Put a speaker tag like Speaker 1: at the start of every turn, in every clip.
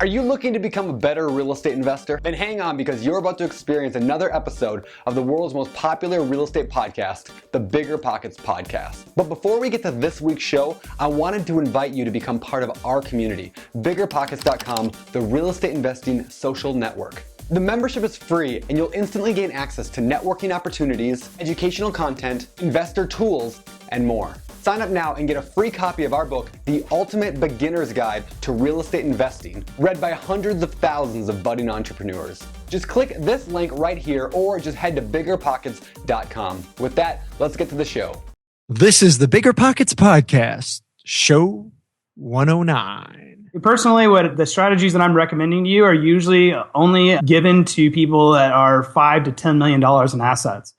Speaker 1: Are you looking to become a better real estate investor? Then hang on, because you're about to experience another episode of the world's most popular real estate podcast, the BiggerPockets podcast. But before we get to this week's show, I wanted to invite you to become part of our community, BiggerPockets.com, the real estate investing social network. The membership is free, and you'll instantly gain access to networking opportunities, educational content, investor tools, and more. Sign up now and get a free copy of our book, The Ultimate Beginner's Guide to Real Estate Investing, read by hundreds of thousands of budding entrepreneurs. Just click this link right here or just head to BiggerPockets.com. With that, let's get to the show.
Speaker 2: This is the BiggerPockets podcast, show 109.
Speaker 3: Personally, what the strategies that I'm recommending to you are usually only given to people that are $5 to $10 million in assets.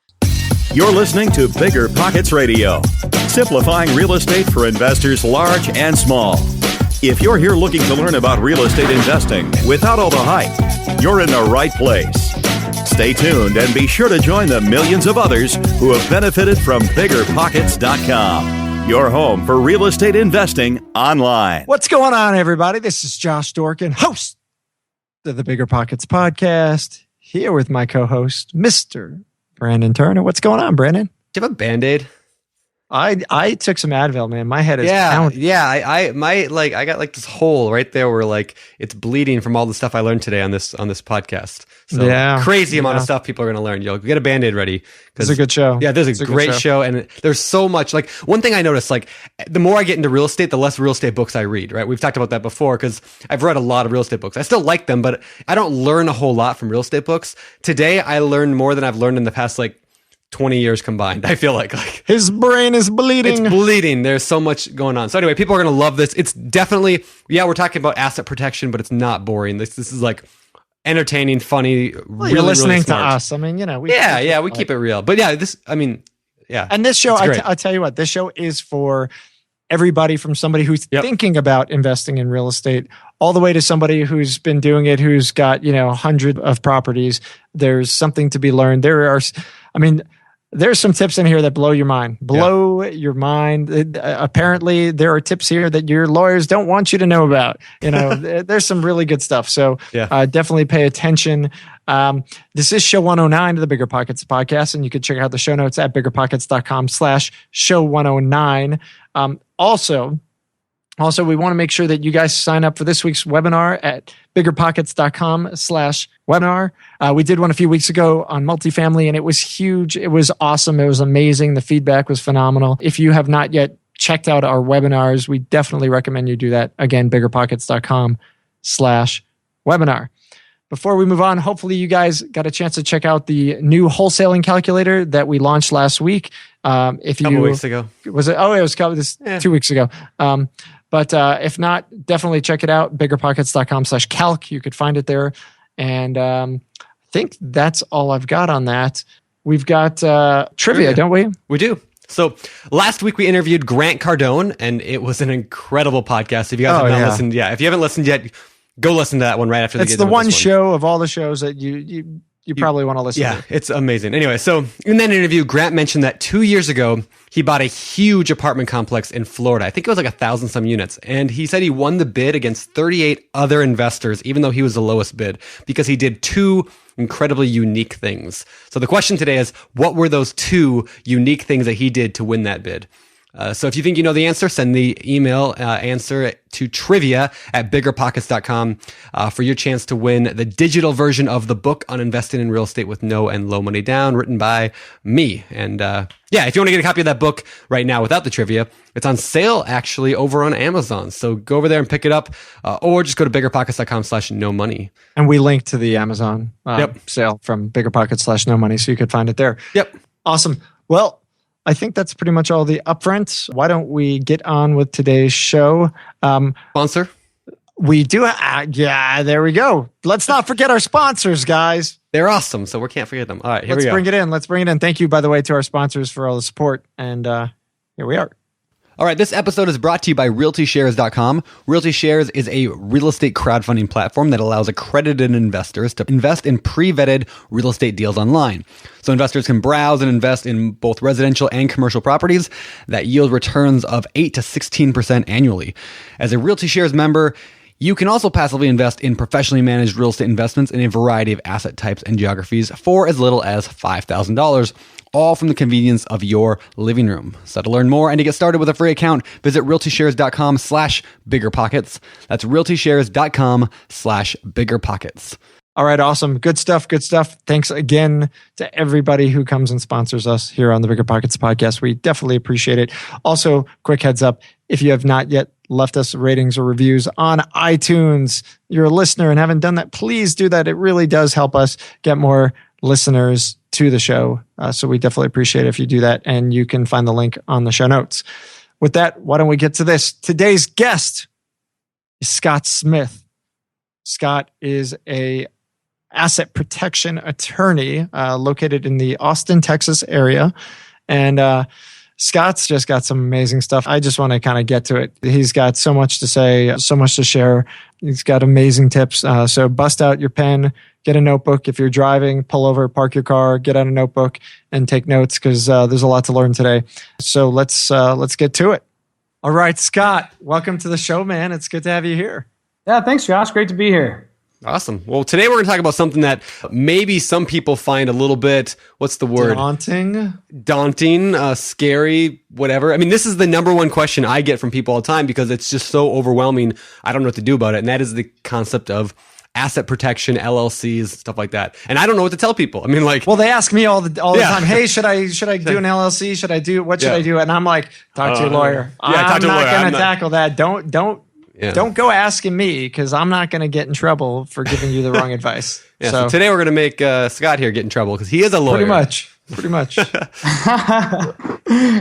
Speaker 4: You're listening to BiggerPockets Radio, simplifying real estate for investors large and small. If you're here looking to learn about real estate investing without all the hype, you're in the right place. Stay tuned and be sure to join the millions of others who have benefited from BiggerPockets.com, your home for real estate investing online.
Speaker 2: What's going on, everybody? This is Josh Dorkin, host of the BiggerPockets podcast, here with my co-host, Mr. Brandon Turner. What's going on, Brandon?
Speaker 5: Do you have a Band-Aid?
Speaker 2: I took some Advil, man. My head is pounding.
Speaker 5: Yeah. I got like this hole right there where like it's bleeding from all the stuff I learned today on this podcast. So crazy amount of stuff people are going to learn. You'll get a Band-Aid ready.
Speaker 2: It's a good show.
Speaker 5: Yeah, this is a great show. And there's so much. Like, one thing I noticed, like, the more I get into real estate, the less real estate books I read, right? We've talked about that before because I've read a lot of real estate books. I still like them, but I don't learn a whole lot from real estate books. Today, I learned more than I've learned in the past, like, 20 years combined. I feel like
Speaker 2: his brain is bleeding.
Speaker 5: It's bleeding. There's so much going on. So anyway, people are going to love this. It's definitely, we're talking about asset protection, but it's not boring. This is like entertaining, funny.
Speaker 2: Well, you're listening to us. I mean, we
Speaker 5: keep it real. But
Speaker 2: And this show, I tell you what, this show is for everybody, from somebody who's thinking about investing in real estate all the way to somebody who's been doing it, who's got, hundreds of properties. There's something to be learned. There's some tips in here that blow your mind. Apparently, there are tips here that your lawyers don't want you to know about. There's some really good stuff. So definitely pay attention. This is show 109 of the BiggerPockets podcast, and you can check out the show notes at BiggerPockets.com/show 109. Also, we want to make sure that you guys sign up for this week's webinar at BiggerPockets.com/webinar. We did one a few weeks ago on multifamily, and it was huge. It was awesome. It was amazing. The feedback was phenomenal. If you have not yet checked out our webinars, we definitely recommend you do that. Again, BiggerPockets.com/webinar. Before we move on, hopefully you guys got a chance to check out the new wholesaling calculator that we launched last week.
Speaker 5: Couple weeks ago.
Speaker 2: Was it? Oh, it was 2 weeks ago. But if not, definitely check it out. BiggerPockets.com/calc. You could find it there. And I think that's all I've got on that. We've got trivia, don't we?
Speaker 5: We do. So last week we interviewed Grant Cardone, and it was an incredible podcast. If you guys have not listened, if you haven't listened yet, go listen to that one right after.
Speaker 2: It's the one show of all the shows that you probably want to listen to.
Speaker 5: Yeah, it's amazing. Anyway, so in that interview, Grant mentioned that 2 years ago, he bought a huge apartment complex in Florida. I think it was like 1,000 some units. And he said he won the bid against 38 other investors, even though he was the lowest bid, because he did two incredibly unique thing. So the question today is, what were those two unique things that he did to win that bid? So if you think you know the answer, send the email answer to trivia@biggerpockets.com for your chance to win the digital version of the book on investing in real estate with no and low money down, written by me. And if you want to get a copy of that book right now without the trivia, it's on sale actually over on Amazon. So go over there and pick it up, or just go to biggerpockets.com/no money.
Speaker 2: And we link to the Amazon sale from biggerpockets/no money, so you could find it there.
Speaker 5: Yep.
Speaker 2: Awesome. Well, I think that's pretty much all the upfront. Why don't we get on with today's show?
Speaker 5: Sponsor?
Speaker 2: We do. There we go. Let's not forget our sponsors, guys.
Speaker 5: They're awesome, so we can't forget them. All right, here we go.
Speaker 2: Let's bring it in. Thank you, by the way, to our sponsors for all the support. And here we are.
Speaker 5: All right, this episode is brought to you by RealtyShares.com. RealtyShares is a real estate crowdfunding platform that allows accredited investors to invest in pre-vetted real estate deals online. So investors can browse and invest in both residential and commercial properties that yield returns of 8 to 16% annually. As a RealtyShares member, You can also passively invest in professionally managed real estate investments in a variety of asset types and geographies for as little as $5,000, all from the convenience of your living room. So to learn more and to get started with a free account, visit realtyshares.com/biggerpockets. That's realtyshares.com/biggerpockets.
Speaker 2: All right, awesome. Good stuff. Good stuff. Thanks again to everybody who comes and sponsors us here on the BiggerPockets podcast. We definitely appreciate it. Also, quick heads up, if you have not yet left us ratings or reviews on iTunes, you're a listener and haven't done that, please do that. It really does help us get more listeners to the show. So we definitely appreciate it if you do that. And you can find the link on the show notes. With that, why don't we get to this? Today's guest is Scott Smith. Scott is a asset protection attorney located in the Austin, Texas area. And Scott's just got some amazing stuff. I just want to kind of get to it. He's got so much to say, so much to share. He's got amazing tips. So bust out your pen, get a notebook. If you're driving, pull over, park your car, get out a notebook and take notes because there's a lot to learn today. So let's get to it. All right, Scott, welcome to the show, man. It's good to have you here.
Speaker 3: Yeah, thanks, Josh. Great to be here.
Speaker 5: Awesome. Well, today we're going to talk about something that maybe some people find a little bit, what's the word? Daunting, scary, whatever. I mean, this is the number one question I get from people all the time because it's just so overwhelming. I don't know what to do about it. And that is the concept of asset protection, LLCs, stuff like that. And I don't know what to tell people. I mean, like,
Speaker 2: well, they ask me all the time, hey, should I do an LLC? Should I do? And I'm like, talk to your lawyer. I'm not going to tackle that. Don't go asking me because I'm not going to get in trouble for giving you the wrong advice.
Speaker 5: So today we're going to make Scott here get in trouble because he is a lawyer.
Speaker 2: Pretty much.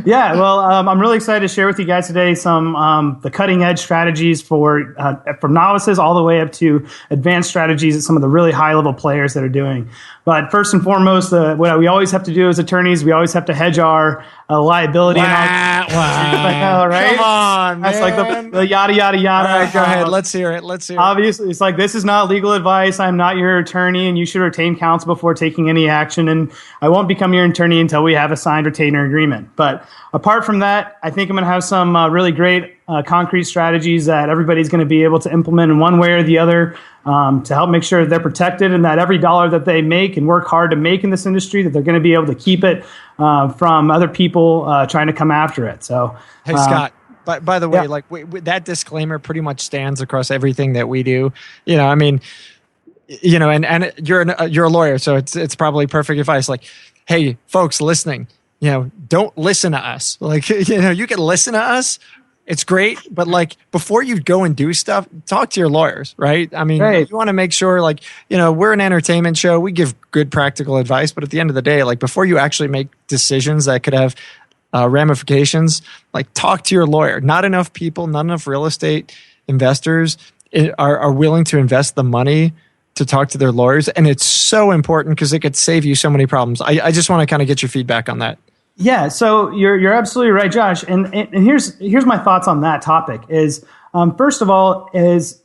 Speaker 3: Yeah, well, I'm really excited to share with you guys today some the cutting edge strategies from novices all the way up to advanced strategies that some of the really high level players that are doing. But first and foremost, what we always have to do as attorneys, we always have to hedge our liability.
Speaker 2: Wow.
Speaker 3: Right?
Speaker 2: Come on, man.
Speaker 3: That's like the yada, yada, yada.
Speaker 2: All right, go ahead. Let's hear it.
Speaker 3: Obviously, it's like, this is not legal advice. I'm not your attorney, and you should retain counsel before taking any action. And I won't become your attorney until we have a signed retainer agreement. But apart from that, I think I'm going to have some really great concrete strategies that everybody's going to be able to implement in one way or the other to help make sure that they're protected and that every dollar that they make and work hard to make in this industry, that they're going to be able to keep it from other people trying to come after it. So,
Speaker 2: hey, Scott. By the way, that disclaimer pretty much stands across everything that we do. You know, I mean, you know, and you're a lawyer, so it's probably perfect advice. Like, hey, folks listening, you know, don't listen to us. Like, you know, you can listen to us. It's great, but like before you go and do stuff, talk to your lawyers, right? I mean, You want to make sure, like, you know, we're an entertainment show. We give good practical advice, but at the end of the day, like before you actually make decisions that could have ramifications, like talk to your lawyer. Not enough people, not enough real estate investors are willing to invest the money to talk to their lawyers. And it's so important because it could save you so many problems. I just want to kind of get your feedback on that.
Speaker 3: Yeah, so you're absolutely right, Josh. And here's my thoughts on that topic is, first of all, is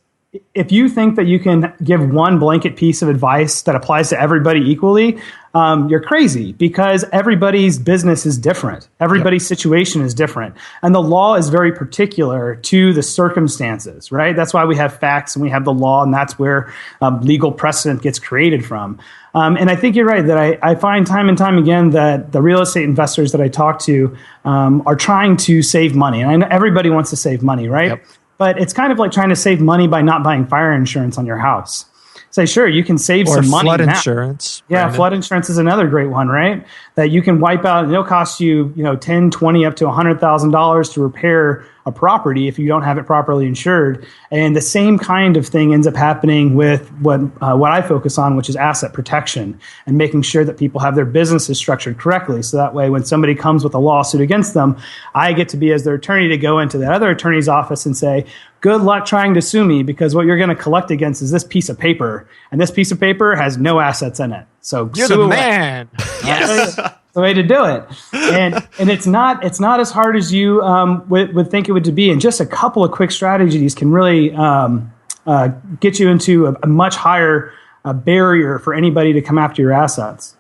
Speaker 3: if you think that you can give one blanket piece of advice that applies to everybody equally, you're crazy because everybody's business is different. Everybody's situation is different. And the law is very particular to the circumstances, right? That's why we have facts and we have the law, and that's where legal precedent gets created from. And I think you're right that I find time and time again that the real estate investors that I talk to are trying to save money. And I know everybody wants to save money, right?
Speaker 2: Yep.
Speaker 3: But it's kind of like trying to save money by not buying fire insurance on your house. Say, sure, you can save some money.
Speaker 2: Or flood insurance.
Speaker 3: Yeah, Brandon. Flood insurance is another great one, right? That you can wipe out, and it'll cost you, $10, $20, up to $100,000 to repair a property if you don't have it properly insured. And the same kind of thing ends up happening with what I focus on, which is asset protection and making sure that people have their businesses structured correctly. So that way, when somebody comes with a lawsuit against them, I get to be as their attorney to go into that other attorney's office and say, good luck trying to sue me because what you're going to collect against is this piece of paper. And this piece of paper has no assets in it. So
Speaker 2: you're the man.
Speaker 3: Yes. The way to do it. And it's not as hard as you would think it would be. And just a couple of quick strategies can really get you into a much higher barrier for anybody to come after your assets.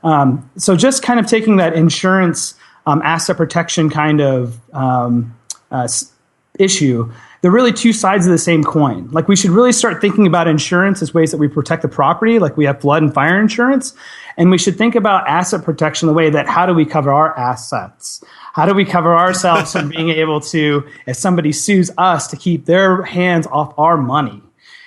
Speaker 3: So just kind of taking that insurance asset protection kind of issue they're really two sides of the same coin. Like, we should really start thinking about insurance as ways that we protect the property, like we have flood and fire insurance. And we should think about asset protection the way that, how do we cover our assets? How do we cover ourselves from being able to, if somebody sues us, to keep their hands off our money?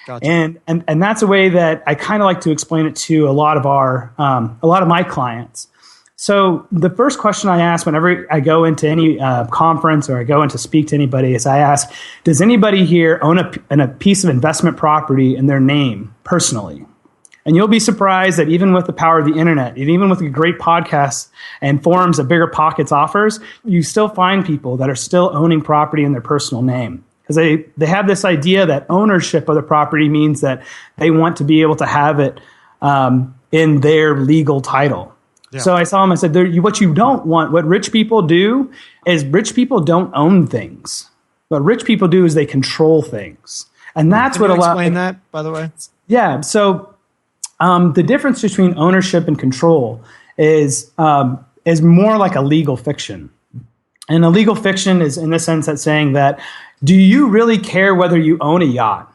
Speaker 3: Gotcha. And that's a way that I kind of like to explain it to a lot of my clients. So the first question I ask whenever I go into any conference or I go in to speak to anybody is I ask, does anybody here own a piece of investment property in their name personally? And you'll be surprised that even with the power of the internet, and even with the great podcasts and forums that BiggerPockets offers, you still find people that are still owning property in their personal name. Because they have this idea that ownership of the property means that they want to be able to have it in their legal title. Yeah. So I saw them, I said, what you don't want, what rich people do is rich people don't own things. What rich people do is they control things. And that's what
Speaker 2: explain that, by the way?
Speaker 3: Yeah. So the difference between ownership and control is more like a legal fiction. And a legal fiction is in the sense that saying that, do you really care whether you own a yacht?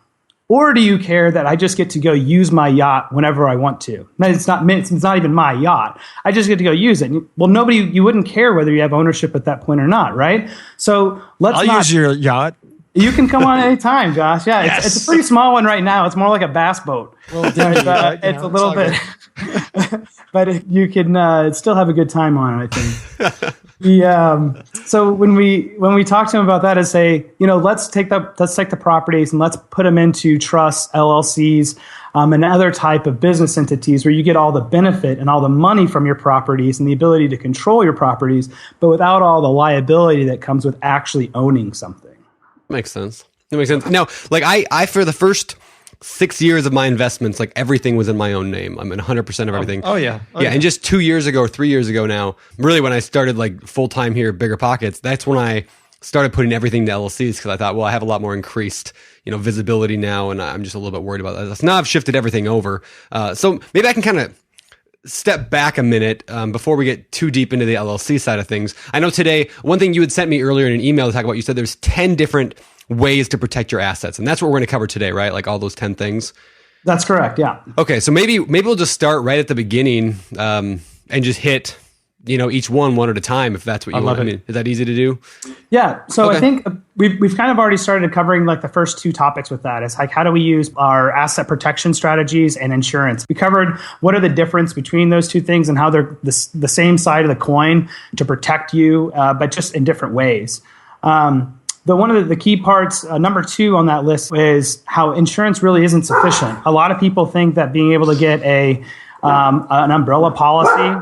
Speaker 3: Or do you care that I just get to go use my yacht whenever I want to? It's not even my yacht. I just get to go use it. Well, you wouldn't care whether you have ownership at that point or not, right? So
Speaker 2: I'll use your yacht.
Speaker 3: You can come on anytime, Josh. Yeah, yes. It's a pretty small one right now. It's more like a bass boat. Well, it's a little bit, but you can still have a good time on it, I think. So when we talk to them about that, is say, let's take the properties and let's put them into trusts, LLCs, and other type of business entities where you get all the benefit and all the money from your properties and the ability to control your properties, but without all the liability that comes with actually owning something.
Speaker 5: Makes sense. It makes sense. Now, like I for the first 6 years of my investments, like everything was in my own name. I'm in 100% of everything.
Speaker 2: Oh yeah.
Speaker 5: Yeah. And just 2 years ago or 3 years ago now, really when I started like full time here at BiggerPockets, that's when I started putting everything to LLCs, because I thought, well, I have a lot more increased, visibility now, and I'm just a little bit worried about that. So now I've shifted everything over. So maybe I can kind of step back a minute before we get too deep into the LLC side of things. I know today, one thing you had sent me earlier in an email to talk about, you said there's 10 different ways to protect your assets. And that's what we're going to cover today, right? Like all those 10 things.
Speaker 3: That's correct. Yeah.
Speaker 5: Okay. So maybe we'll just start right at the beginning and just hit, each one at a time, if that's what you want. I mean, is that easy to do?
Speaker 3: Yeah. So okay. I think we've kind of already started covering like the first two topics with that. It's like, how do we use our asset protection strategies and insurance? We covered what are the difference between those two things and how they're the same side of the coin to protect you, but just in different ways. One of the key parts, number 2 on that list, is how insurance really isn't sufficient. A lot of people think that being able to get an umbrella policy.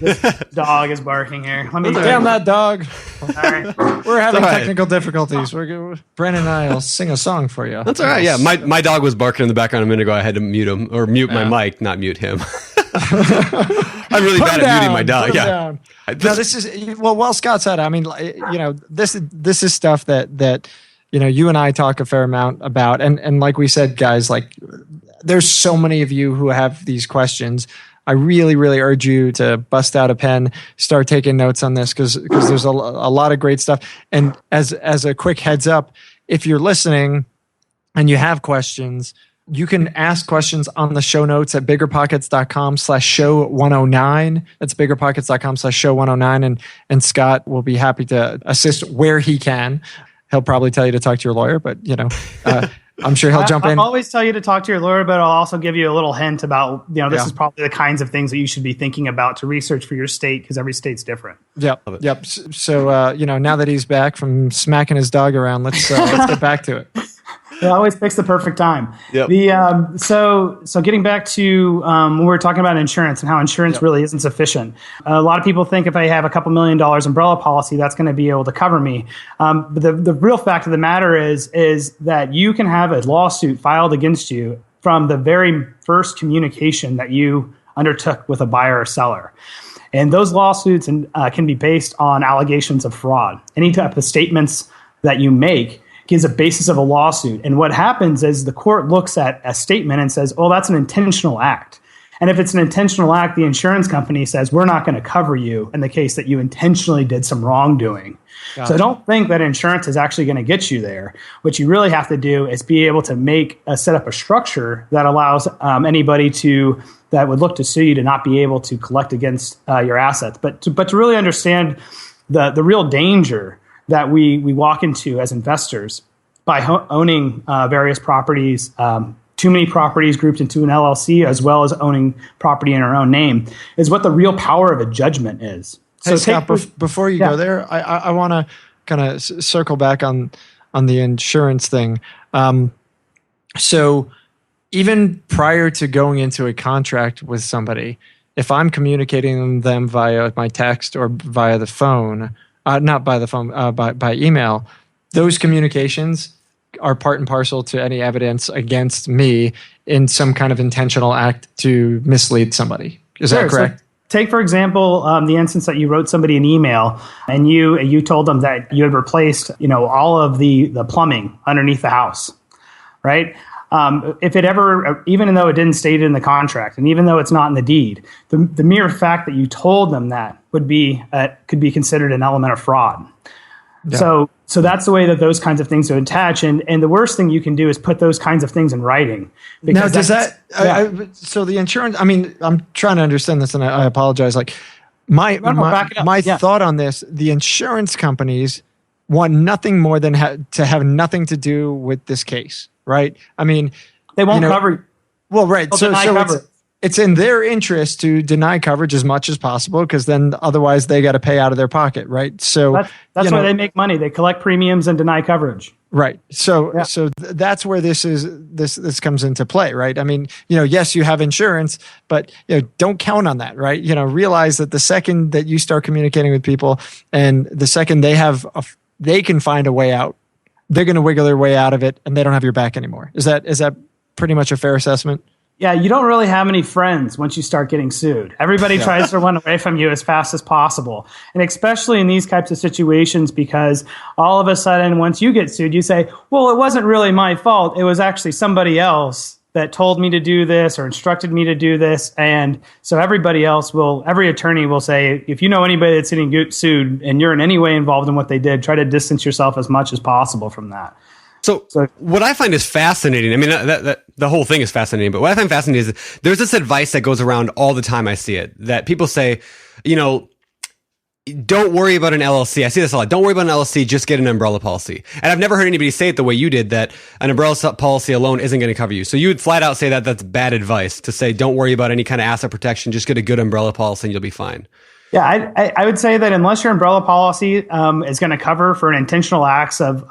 Speaker 3: This dog is barking here. Let me
Speaker 2: damn that dog. All right. We're having technical difficulties. Brandon and I will sing a song for you.
Speaker 5: That's all right. Yeah, my dog was barking in the background a minute ago. I had to mute him or mute my mic, not mute him. I'm really bad at muting my dog. Yeah.
Speaker 2: No, this is well, Scott said. I mean, this is stuff that you and I talk a fair amount about, and like we said, guys, like there's so many of you who have these questions. I really, really urge you to bust out a pen, start taking notes on this, because there's a lot of great stuff. And as a quick heads up, if you're listening and you have questions, you can ask questions on the show notes at biggerpockets.com/show109. That's biggerpockets.com/show109. And Scott will be happy to assist where he can. He'll probably tell you to talk to your lawyer, but I'm sure he'll jump in.
Speaker 3: I'll always tell you to talk to your lawyer, but I'll also give you a little hint about, this is probably the kinds of things that you should be thinking about to research for your state, because every state's different.
Speaker 2: Yep. So, now that he's back from smacking his dog around, let's get back to it.
Speaker 3: It always picks the perfect time.
Speaker 5: Yep.
Speaker 3: So getting back to when we were talking about insurance and how insurance really isn't sufficient. A lot of people think if I have a couple $1 million umbrella policy, that's going to be able to cover me. But the real fact of the matter is that you can have a lawsuit filed against you from the very first communication that you undertook with a buyer or seller. And those lawsuits can be based on allegations of fraud. Any type of statements that you make gives a basis of a lawsuit. And what happens is the court looks at a statement and says, oh, that's an intentional act. And if it's an intentional act, the insurance company says, we're not going to cover you in the case that you intentionally did some wrongdoing. Gotcha. So don't think that insurance is actually going to get you there. What you really have to do is be able to set up a structure that allows anybody that would look to sue you to not be able to collect against your assets. But to really understand the real danger that we walk into as investors by owning various properties, too many properties grouped into an LLC, as well as owning property in our own name, is what the real power of a judgment is.
Speaker 2: Hey, Scott, before you go there, I want to kind of circle back on the insurance thing. So even prior to going into a contract with somebody, if I'm communicating with them via my text or via the phone, not by the phone, by email, those communications are part and parcel to any evidence against me in some kind of intentional act to mislead somebody. Is that correct?
Speaker 3: So take, for example, the instance that you wrote somebody an email and you told them that you had replaced, all of the plumbing underneath the house, right? If it ever, even though it didn't state it in the contract, and even though it's not in the deed, the mere fact that you told them that could be considered an element of fraud. Yeah. So that's the way that those kinds of things would attach, and the worst thing you can do is put those kinds of things in writing.
Speaker 2: Now, does that? So the insurance. I mean, I'm trying to understand this, and I apologize. Like my thought on this: the insurance companies want nothing more than to have nothing to do with this case. Right? I mean,
Speaker 3: they won't cover.
Speaker 2: Well, right. So it's in their interest to deny coverage as much as possible, because then otherwise they got to pay out of their pocket, right? So
Speaker 3: that's why they make money. They collect premiums and deny coverage.
Speaker 2: Right. So that's where this comes into play, right? I mean, yes, you have insurance, but don't count on that, right? Realize that the second that you start communicating with people, and the second they can find a way out, they're going to wiggle their way out of it, and they don't have your back anymore. Is that pretty much a fair assessment?
Speaker 3: Yeah, you don't really have any friends once you start getting sued. Everybody tries to run away from you as fast as possible. And especially in these types of situations, because all of a sudden, once you get sued, you say, well, it wasn't really my fault. It was actually somebody else that told me to do this or instructed me to do this. And so every attorney will say, if you know anybody that's getting sued and you're in any way involved in what they did, try to distance yourself as much as possible from that.
Speaker 5: So what I find is fascinating, I mean, the whole thing is fascinating, but what I find fascinating is there's this advice that goes around all the time. I see it, that people say, don't worry about an LLC. I see this a lot. Don't worry about an LLC, just get an umbrella policy. And I've never heard anybody say it the way you did, that an umbrella policy alone isn't going to cover you. So you would flat out say that that's bad advice, to say don't worry about any kind of asset protection, just get a good umbrella policy and you'll be fine.
Speaker 3: Yeah, I would say that unless your umbrella policy is going to cover for an intentional acts of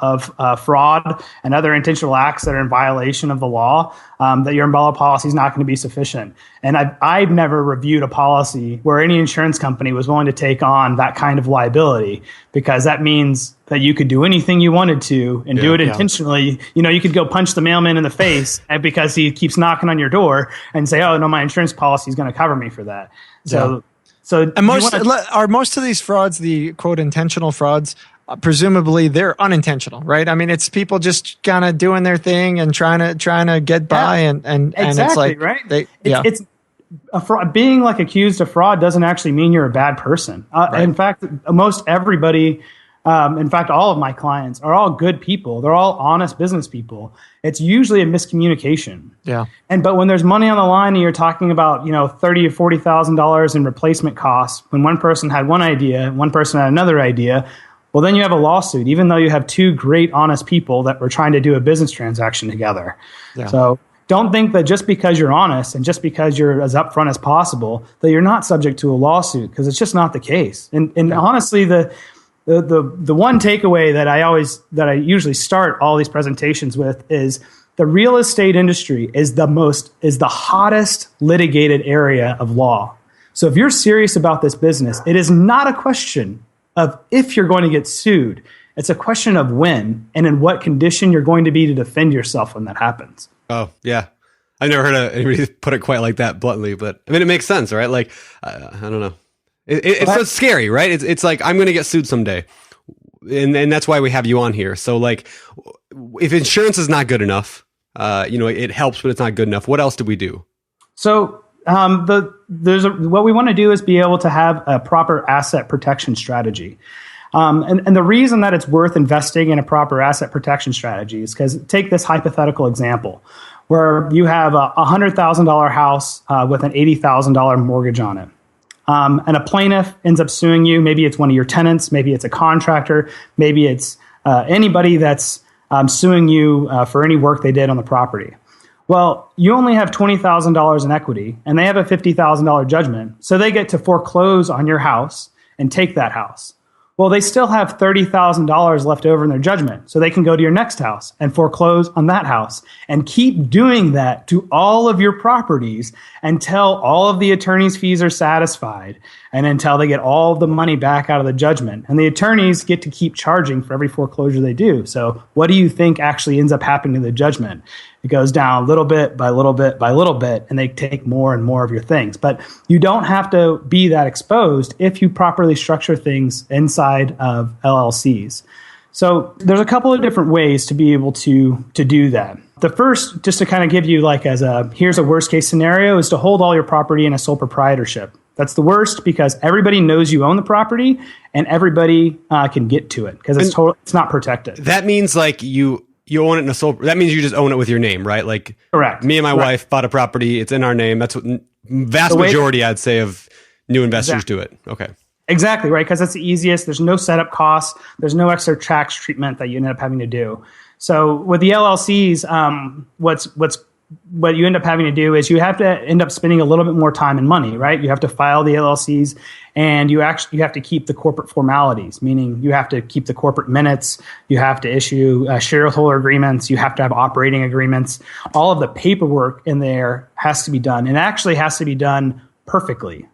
Speaker 3: fraud and other intentional acts that are in violation of the law, that your umbrella policy is not going to be sufficient. And I've never reviewed a policy where any insurance company was willing to take on that kind of liability, because that means that you could do anything you wanted to and do it intentionally. You could go punch the mailman in the face because he keeps knocking on your door and say, oh, no, my insurance policy is going to cover me for that. So
Speaker 2: are most of these frauds, the quote intentional frauds, presumably they're unintentional, right? I mean, it's people just kind of doing their thing and trying to get by, and
Speaker 3: exactly,
Speaker 2: it's like,
Speaker 3: right? It's being like accused of fraud doesn't actually mean you're a bad person. Right. In fact, most everybody. In fact, all of my clients are all good people. They're all honest business people. It's usually a miscommunication.
Speaker 2: Yeah.
Speaker 3: But when there's money on the line and you're talking about, $30,000 or $40,000 in replacement costs, when one person had one idea and one person had another idea, well, then you have a lawsuit, even though you have two great, honest people that were trying to do a business transaction together. Yeah. So don't think that just because you're honest and just because you're as upfront as possible, that you're not subject to a lawsuit, because it's just not the case. And honestly, the one takeaway that I usually start all these presentations with is the real estate industry is the hottest litigated area of law. So if you're serious about this business, it is not a question of if you're going to get sued. It's a question of when and in what condition you're going to be to defend yourself when that happens.
Speaker 5: Oh, yeah. I've never heard anybody put it quite like that bluntly, but I mean, it makes sense, right? Like, I don't know. It's so scary, right? It's like, I'm going to get sued someday. And that's why we have you on here. So like, if insurance is not good enough, it helps, but it's not good enough. What else do we do?
Speaker 3: So What we want to do is be able to have a proper asset protection strategy. And the reason that it's worth investing in a proper asset protection strategy is because take this hypothetical example where you have a $100,000 house with an $80,000 mortgage on it. And a plaintiff ends up suing you. Maybe it's one of your tenants. Maybe it's a contractor. Maybe it's anybody that's suing you for any work they did on the property. Well, you only have $20,000 in equity, and they have a $50,000 judgment. So they get to foreclose on your house and take that house. Well, they still have $30,000 left over in their judgment. So they can go to your next house and foreclose on that house and keep doing that to all of your properties until all of the attorney's fees are satisfied and until they get all of the money back out of the judgment. And the attorneys get to keep charging for every foreclosure they do. So what do you think actually ends up happening to the judgment? It goes down little bit by little bit by little bit, and they take more and more of your things. But you don't have to be that exposed if you properly structure things inside of LLCs. So there's a couple of different ways to be able to do that. The first, just to kind of give you like here's a worst case scenario, is to hold all your property in a sole proprietorship. That's the worst because everybody knows you own the property and everybody can get to it because it's not protected.
Speaker 5: That means like you own it in a sole. That means you just own it with your name, right? Like,
Speaker 3: correct.
Speaker 5: Me and my wife bought a property. It's in our name. That's what vast majority, I'd say, of new investors do it. Okay. Exactly,
Speaker 3: right? Because that's the easiest. There's no setup costs. There's no extra tax treatment that you end up having to do. So with the LLCs, what you end up having to do is you have to end up spending a little bit more time and money, right? You have to file the LLCs, and you have to keep the corporate formalities, meaning you have to keep the corporate minutes, you have to issue shareholder agreements, you have to have operating agreements. All of the paperwork in there has to be done, and actually has to be done perfectly,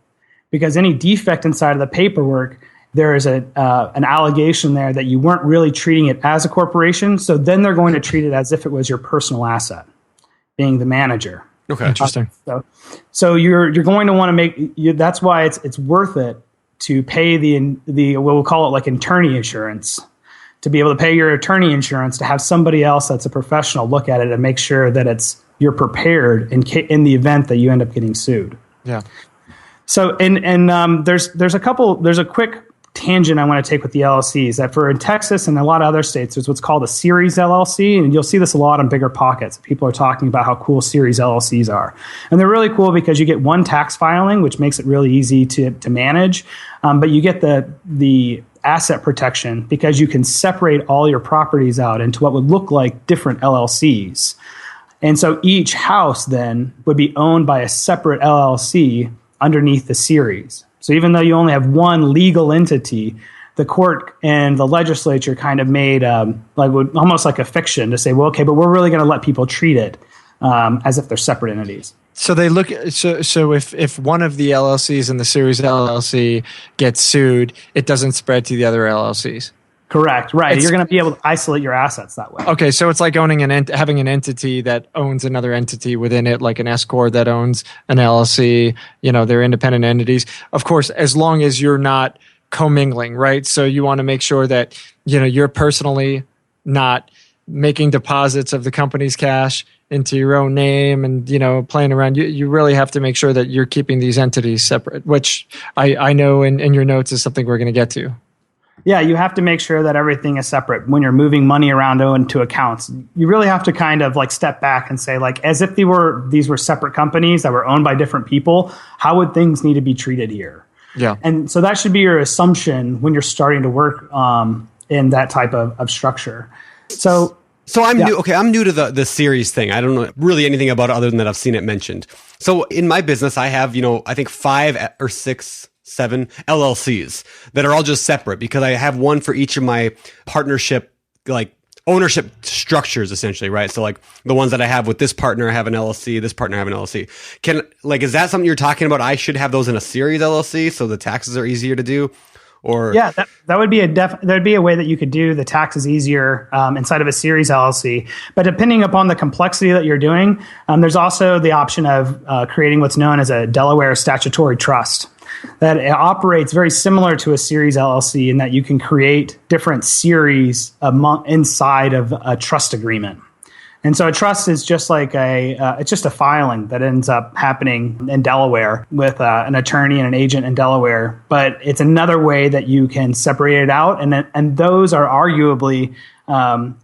Speaker 3: because any defect inside of the paperwork, there is an allegation there that you weren't really treating it as a corporation, so then they're going to treat it as if it was your personal asset, being the manager.
Speaker 5: Okay,
Speaker 2: interesting.
Speaker 3: So you're going to want to make that's why it's worth it to pay the what we'll call it like attorney insurance, to be able to pay your attorney insurance, to have somebody else that's a professional look at it and make sure that you're prepared in the event that you end up getting sued.
Speaker 2: Yeah.
Speaker 3: So there's a quick tangent I want to take with the LLCs, that for in Texas and a lot of other states, there's what's called a series LLC, and you'll see this a lot on BiggerPockets. People are talking about how cool series LLCs are. And they're really cool because you get one tax filing, which makes it really easy to manage, but you get the asset protection because you can separate all your properties out into what would look like different LLCs. And so each house then would be owned by a separate LLC underneath the series. So even though you only have one legal entity, the court and the legislature kind of made almost like a fiction to say, well, okay, but we're really going to let people treat it as if they're separate entities.
Speaker 2: So they look. So if one of the LLCs in the series LLC gets sued, it doesn't spread to the other LLCs.
Speaker 3: Correct. Right. You're going to be able to isolate your assets that way.
Speaker 2: Okay. So it's like owning having an entity that owns another entity within it, like an S corp that owns an LLC. They're independent entities. Of course, as long as you're not commingling, right? So you want to make sure that, you're personally not making deposits of the company's cash into your own name and, playing around. You really have to make sure that you're keeping these entities separate, which I know in your notes is something we're going to get to.
Speaker 3: Yeah, you have to make sure that everything is separate when you're moving money around into accounts. You really have to kind of like step back and say, like, as if these were separate companies that were owned by different people, how would things need to be treated here?
Speaker 2: Yeah.
Speaker 3: And so that should be your assumption when you're starting to work in that type of structure. So
Speaker 5: I'm new. Okay, I'm new to the series thing. I don't know really anything about it other than that I've seen it mentioned. So in my business, I have, I think 5 or 6, 7 LLCs that are all just separate because I have one for each of my partnership, like ownership structures, essentially, right? So like the ones that I have with this partner, I have an LLC, this partner, I have an LLC. Is that something you're talking about? I should have those in a series LLC so the taxes are easier to do? Or
Speaker 3: yeah, that would be there'd be a way that you could do the taxes easier inside of a series LLC. But depending upon the complexity that you're doing, there's also the option of creating what's known as a Delaware statutory trust that operates very similar to a series LLC in that you can create different series inside of a trust agreement. And so a trust is just like it's just a filing that ends up happening in Delaware with an attorney and an agent in Delaware. But it's another way that you can separate it out. And those are arguably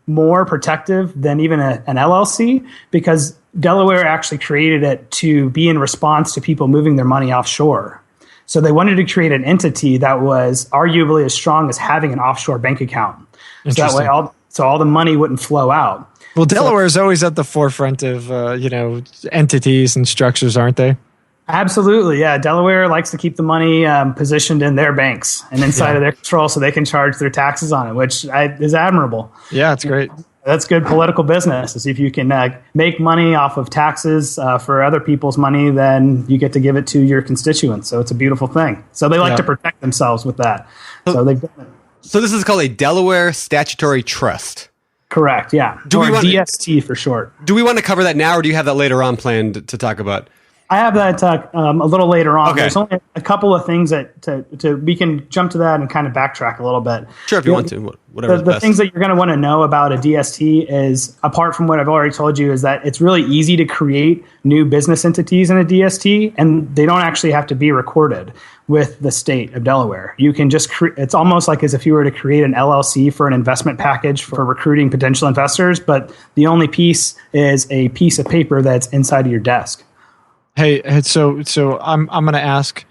Speaker 3: more protective than even an LLC, because Delaware actually created it to be in response to people moving their money offshore. So they wanted to create an entity that was arguably as strong as having an offshore bank account. So that way all the money wouldn't flow out.
Speaker 2: Well, Delaware is always at the forefront of, entities and structures, aren't they?
Speaker 3: Absolutely. Yeah. Delaware likes to keep the money positioned in their banks and inside of their control so they can charge their taxes on it, which is admirable.
Speaker 2: Yeah, it's great.
Speaker 3: That's good political business. Is if you can make money off of taxes for other people's money, then you get to give it to your constituents. So it's a beautiful thing. So they like to protect themselves with that. So they've done it.
Speaker 5: So this is called a Delaware Statutory Trust.
Speaker 3: Correct, yeah. Or DST for short.
Speaker 5: Do we want to cover that now, or do you have that later on planned to talk about?
Speaker 3: I have that a little later on.
Speaker 5: Okay.
Speaker 3: There's only a couple of things that we can jump to that and kind of backtrack a little bit.
Speaker 5: Sure, if you want to, whatever.
Speaker 3: The things that you're going to want to know about a DST is, apart from what I've already told you, is that it's really easy to create new business entities in a DST, and they don't actually have to be recorded with the state of Delaware. You can just it's almost like as if you were to create an LLC for an investment package for recruiting potential investors, but the only piece is a piece of paper that's inside of your desk.
Speaker 2: Hey, so I'm going to ask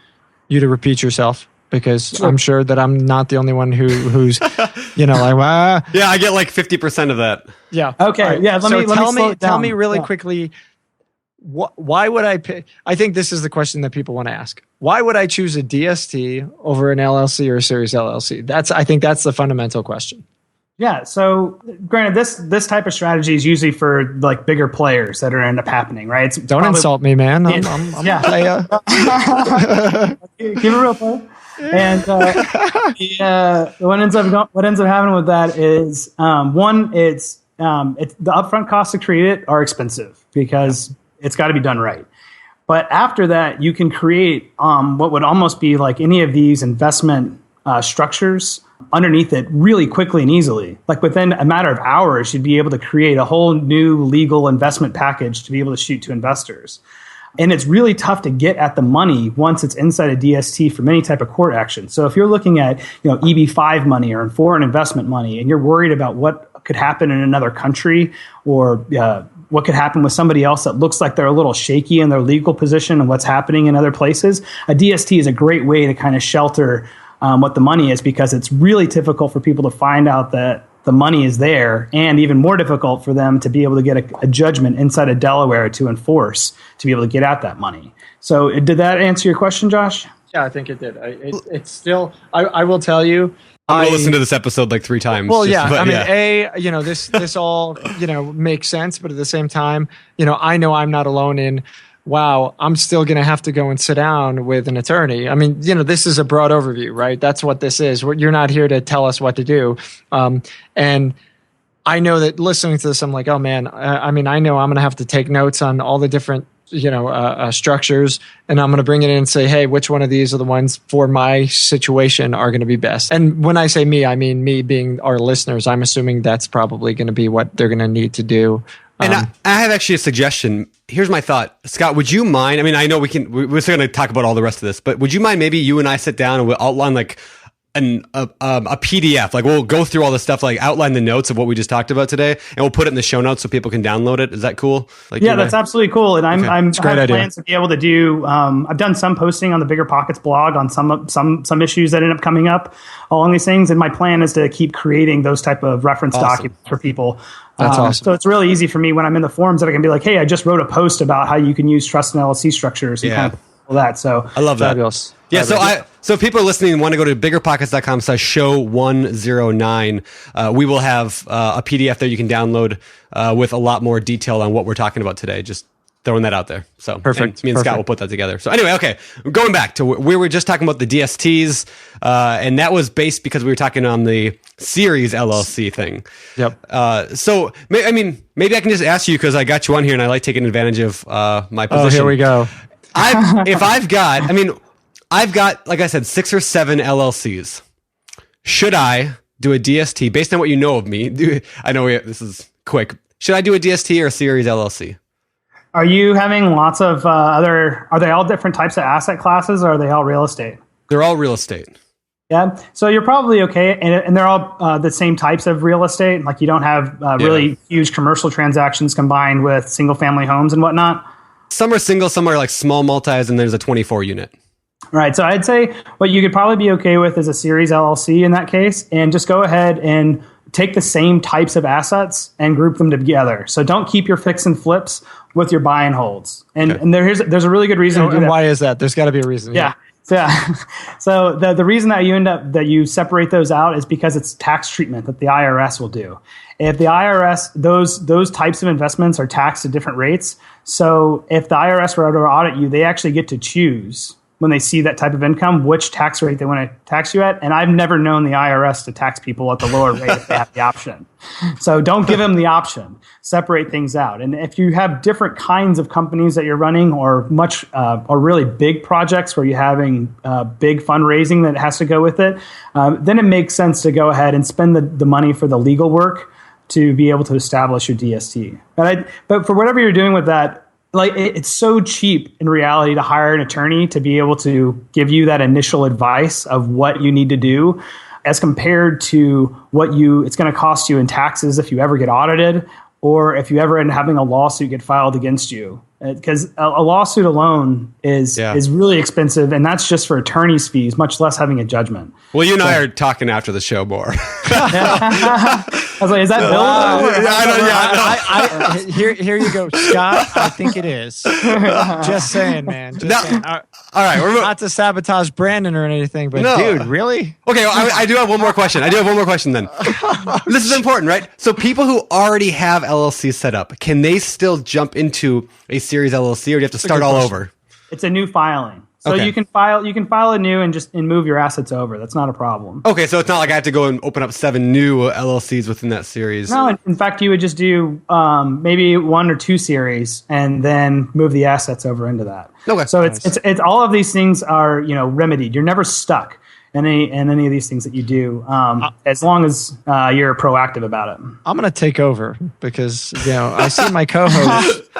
Speaker 2: you to repeat yourself, because I'm sure that I'm not the only one who's like,
Speaker 5: Yeah, I get like 50% of that.
Speaker 2: Yeah.
Speaker 3: Okay. Right. Yeah.
Speaker 2: Tell me really quickly. Why would I pick? I think this is the question that people want to ask. Why would I choose a DST over an LLC or a series LLC? I think that's the fundamental question.
Speaker 3: Yeah. So granted, this type of strategy is usually for like bigger players that are end up happening, right?
Speaker 2: Don't insult me, man. I'm a player.
Speaker 3: Give a real player. And what ends up happening with that is it's the upfront costs to create it are expensive because it's got to be done right. But after that, you can create what would almost be like any of these investment structures underneath it really quickly and easily. Like within a matter of hours, you'd be able to create a whole new legal investment package to be able to shoot to investors. And it's really tough to get at the money once it's inside a DST from any type of court action. So if you're looking at EB-5 money or foreign investment money, and you're worried about what could happen in another country or what could happen with somebody else that looks like they're a little shaky in their legal position and what's happening in other places, a DST is a great way to kind of shelter what the money is, because it's really difficult for people to find out that the money is there, and even more difficult for them to be able to get a judgment inside of Delaware to enforce, to be able to get at that money. So did that answer your question, Josh?
Speaker 2: Yeah, I think it did. It's still, I will tell you,
Speaker 5: I'm going to listen to this episode like 3 times.
Speaker 2: Well, this all, makes sense, but at the same time, I know I'm not alone in, wow, I'm still going to have to go and sit down with an attorney. I mean, this is a broad overview, right? That's what this is. You're not here to tell us what to do. And I know that listening to this, I'm like, oh man, I know I'm going to have to take notes on all the different, structures, and I'm going to bring it in and say, hey, which one of these are the ones for my situation are going to be best? And when I say me, I mean me being our listeners. I'm assuming that's probably going to be what they're going to need to do.
Speaker 5: And I have actually a suggestion. Here's my thought. Scott, would you mind? I mean, I know we're still going to talk about all the rest of this, but would you mind maybe you and I sit down and we'll outline like a PDF? Like we'll go through all the stuff, like outline the notes of what we just talked about today, and we'll put it in the show notes so people can download it. Is that cool? Like,
Speaker 3: yeah, that's absolutely cool. And I have
Speaker 2: idea.
Speaker 3: plans to be able to do. I've done some posting on the BiggerPockets blog on some issues that end up coming up along these things, and my plan is to keep creating those type of reference documents for people.
Speaker 2: That's awesome.
Speaker 3: So it's really easy for me when I'm in the forums that I can be like, hey, I just wrote a post about how you can use trust and LLC structures and kind of all that. So
Speaker 5: I love that.
Speaker 2: Fabulous.
Speaker 5: Yeah, so if people are listening and want to go to biggerpockets.com/show109, we will have a PDF that you can download with a lot more detail on what we're talking about today. Just throwing that out there. So
Speaker 2: perfect.
Speaker 5: Me and Scott will put that together. So anyway, okay, going back to we were just talking about the DSTs, and that was based because we were talking on the series LLC thing.
Speaker 2: Yep.
Speaker 5: So maybe I can just ask you, because I got you on here and I like taking advantage of my position.
Speaker 2: Oh, here we go.
Speaker 5: I've got, like I said, 6 or 7 LLCs. Should I do a DST based on what you know of me? I know this is quick. Should I do a DST or a series LLC?
Speaker 3: Are you having lots of are they all different types of asset classes, or are they all real estate?
Speaker 5: They're all real estate.
Speaker 3: Yeah. So you're probably okay. And they're all the same types of real estate. Like you don't have really huge commercial transactions combined with single family homes and whatnot.
Speaker 5: Some are single, some are like small multis, and there's a 24 unit.
Speaker 3: Right. So I'd say what you could probably be okay with is a series LLC in that case, and just go ahead and take the same types of assets and group them together. So don't keep your fix and flips with your buy and holds. And there's a really good reason to do that.
Speaker 2: Why is that? There's got to be a reason.
Speaker 3: Yeah. So the reason that you separate those out is because it's tax treatment that the IRS will do. If the IRS, those types of investments are taxed at different rates. So if the IRS were to audit you, they actually get to choose when they see that type of income, which tax rate they want to tax you at. And I've never known the IRS to tax people at the lower rate if they have the option. So don't give them the option. Separate things out. And if you have different kinds of companies that you're running, or really big projects where you're having big fundraising that has to go with it, then it makes sense to go ahead and spend the money for the legal work to be able to establish your DST. But for whatever you're doing with that, like it's so cheap in reality to hire an attorney to be able to give you that initial advice of what you need to do, as compared to what it's going to cost you in taxes if you ever get audited, or if you ever end up having a lawsuit get filed against you. Because a lawsuit alone is really expensive, and that's just for attorney's fees, much less having a judgment.
Speaker 5: Well, you and I are talking after the show more.
Speaker 3: I was like, is that Bill?
Speaker 2: Here you go, Scott. I think it is. Just saying, man. Saying. All
Speaker 5: right. We're
Speaker 2: not to sabotage Brandon or anything, but dude, really?
Speaker 5: Okay, well, I do have one more question. Then. This is important, right? So people who already have LLCs set up, can they still jump into a series LLC, or do you have to start all over?
Speaker 3: It's a new filing. So you can file anew and move your assets over. That's not a problem.
Speaker 5: Okay, so it's not like I have to go and open up 7 new LLCs within that series.
Speaker 3: No, in fact, you would just do maybe 1 or 2 series and then move the assets over into that. Okay. So it's all of these things are remedied. You're never stuck in any of these things that you do, as long as you're proactive about it.
Speaker 2: I'm going to take over because I see my co-host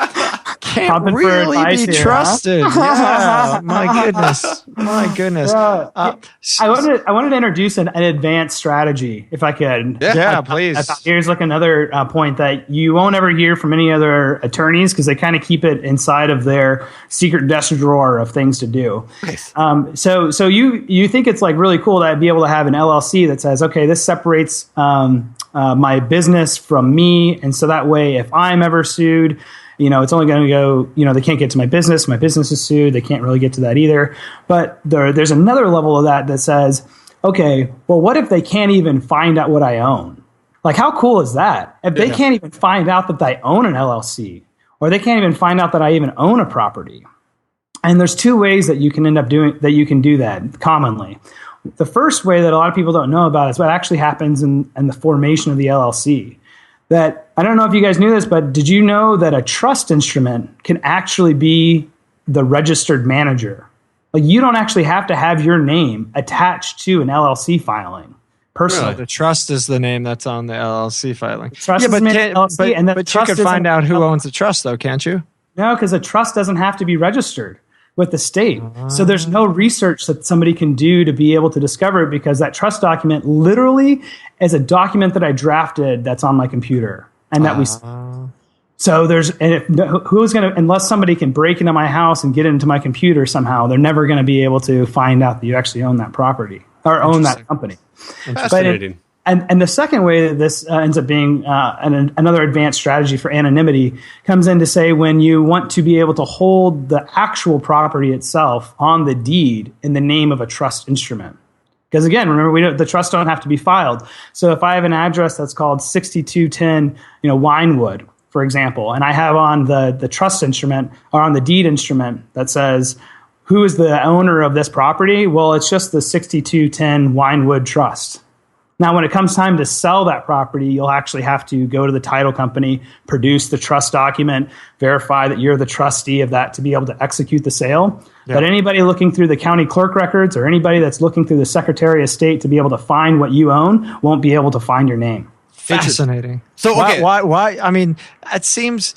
Speaker 2: can't really be trusted. Yeah, my goodness.
Speaker 3: I wanted to introduce an advanced strategy, if I could.
Speaker 2: Yeah, please.
Speaker 3: Here's like another point that you won't ever hear from any other attorneys, because they kind of keep it inside of their secret desk drawer of things to do. Nice. So you think it's like really cool to be able to have an LLC that says, okay, this separates my business from me, and so that way, if I'm ever sued, it's only going to go, they can't get to my business is sued, they can't really get to that either. But there's another level of that says, okay, well, what if they can't even find out what I own? Like, how cool is that? If they can't even find out that I own an LLC, or they can't even find out that I even own a property. And there's 2 ways that you can end up doing that. You can do that commonly. The first way that a lot of people don't know about is what actually happens in the formation of the LLC. That, I don't know if you guys knew this, but did you know that a trust instrument can actually be the registered manager? Like, you don't actually have to have your name attached to an LLC filing personally.
Speaker 2: Really? The trust is the name that's on the LLC filing.
Speaker 3: Trust is LLC, and
Speaker 2: but you can find out who owns the trust, though, can't you?
Speaker 3: No, because a trust doesn't have to be registered with the state. So there's no research that somebody can do to be able to discover it, because that trust document literally is a document that I drafted that's on my computer and that we. So who's going to, unless somebody can break into my house and get into my computer somehow, they're never going to be able to find out that you actually own that property or own that company.
Speaker 5: Fascinating.
Speaker 3: And the second way that this ends up being another advanced strategy for anonymity comes in to say, when you want to be able to hold the actual property itself on the deed in the name of a trust instrument. Because again, remember, the trusts don't have to be filed. So if I have an address that's called 6210, Winewood, for example, and I have on the trust instrument or on the deed instrument that says, who is the owner of this property? Well, it's just the 6210 Winewood Trust. Now, when it comes time to sell that property, you'll actually have to go to the title company, produce the trust document, verify that you're the trustee of that to be able to execute the sale. Yeah. But anybody looking through the county clerk records or anybody that's looking through the Secretary of State to be able to find what you own won't be able to find your name.
Speaker 2: Fascinating.
Speaker 5: So okay,
Speaker 2: why? I mean, that seems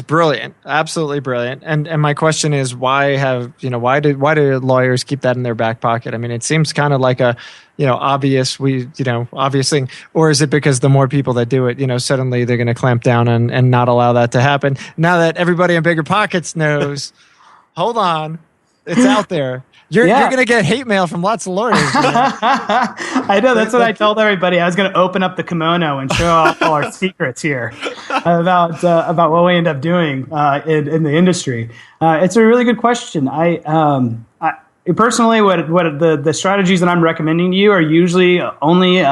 Speaker 2: brilliant, absolutely brilliant. And my question is, why do lawyers keep that in their back pocket? I mean, it seems kind of like a obvious thing, or is it because the more people that do it, suddenly they're going to clamp down and not allow that to happen? Now that everybody in BiggerPockets knows, hold on, it's out there. You're going to get hate mail from lots of lawyers.
Speaker 3: I know. That's what I told everybody. I was going to open up the kimono and show all our secrets here about what we end up doing in the industry. It's a really good question. I personally, what the strategies that I'm recommending to you are usually only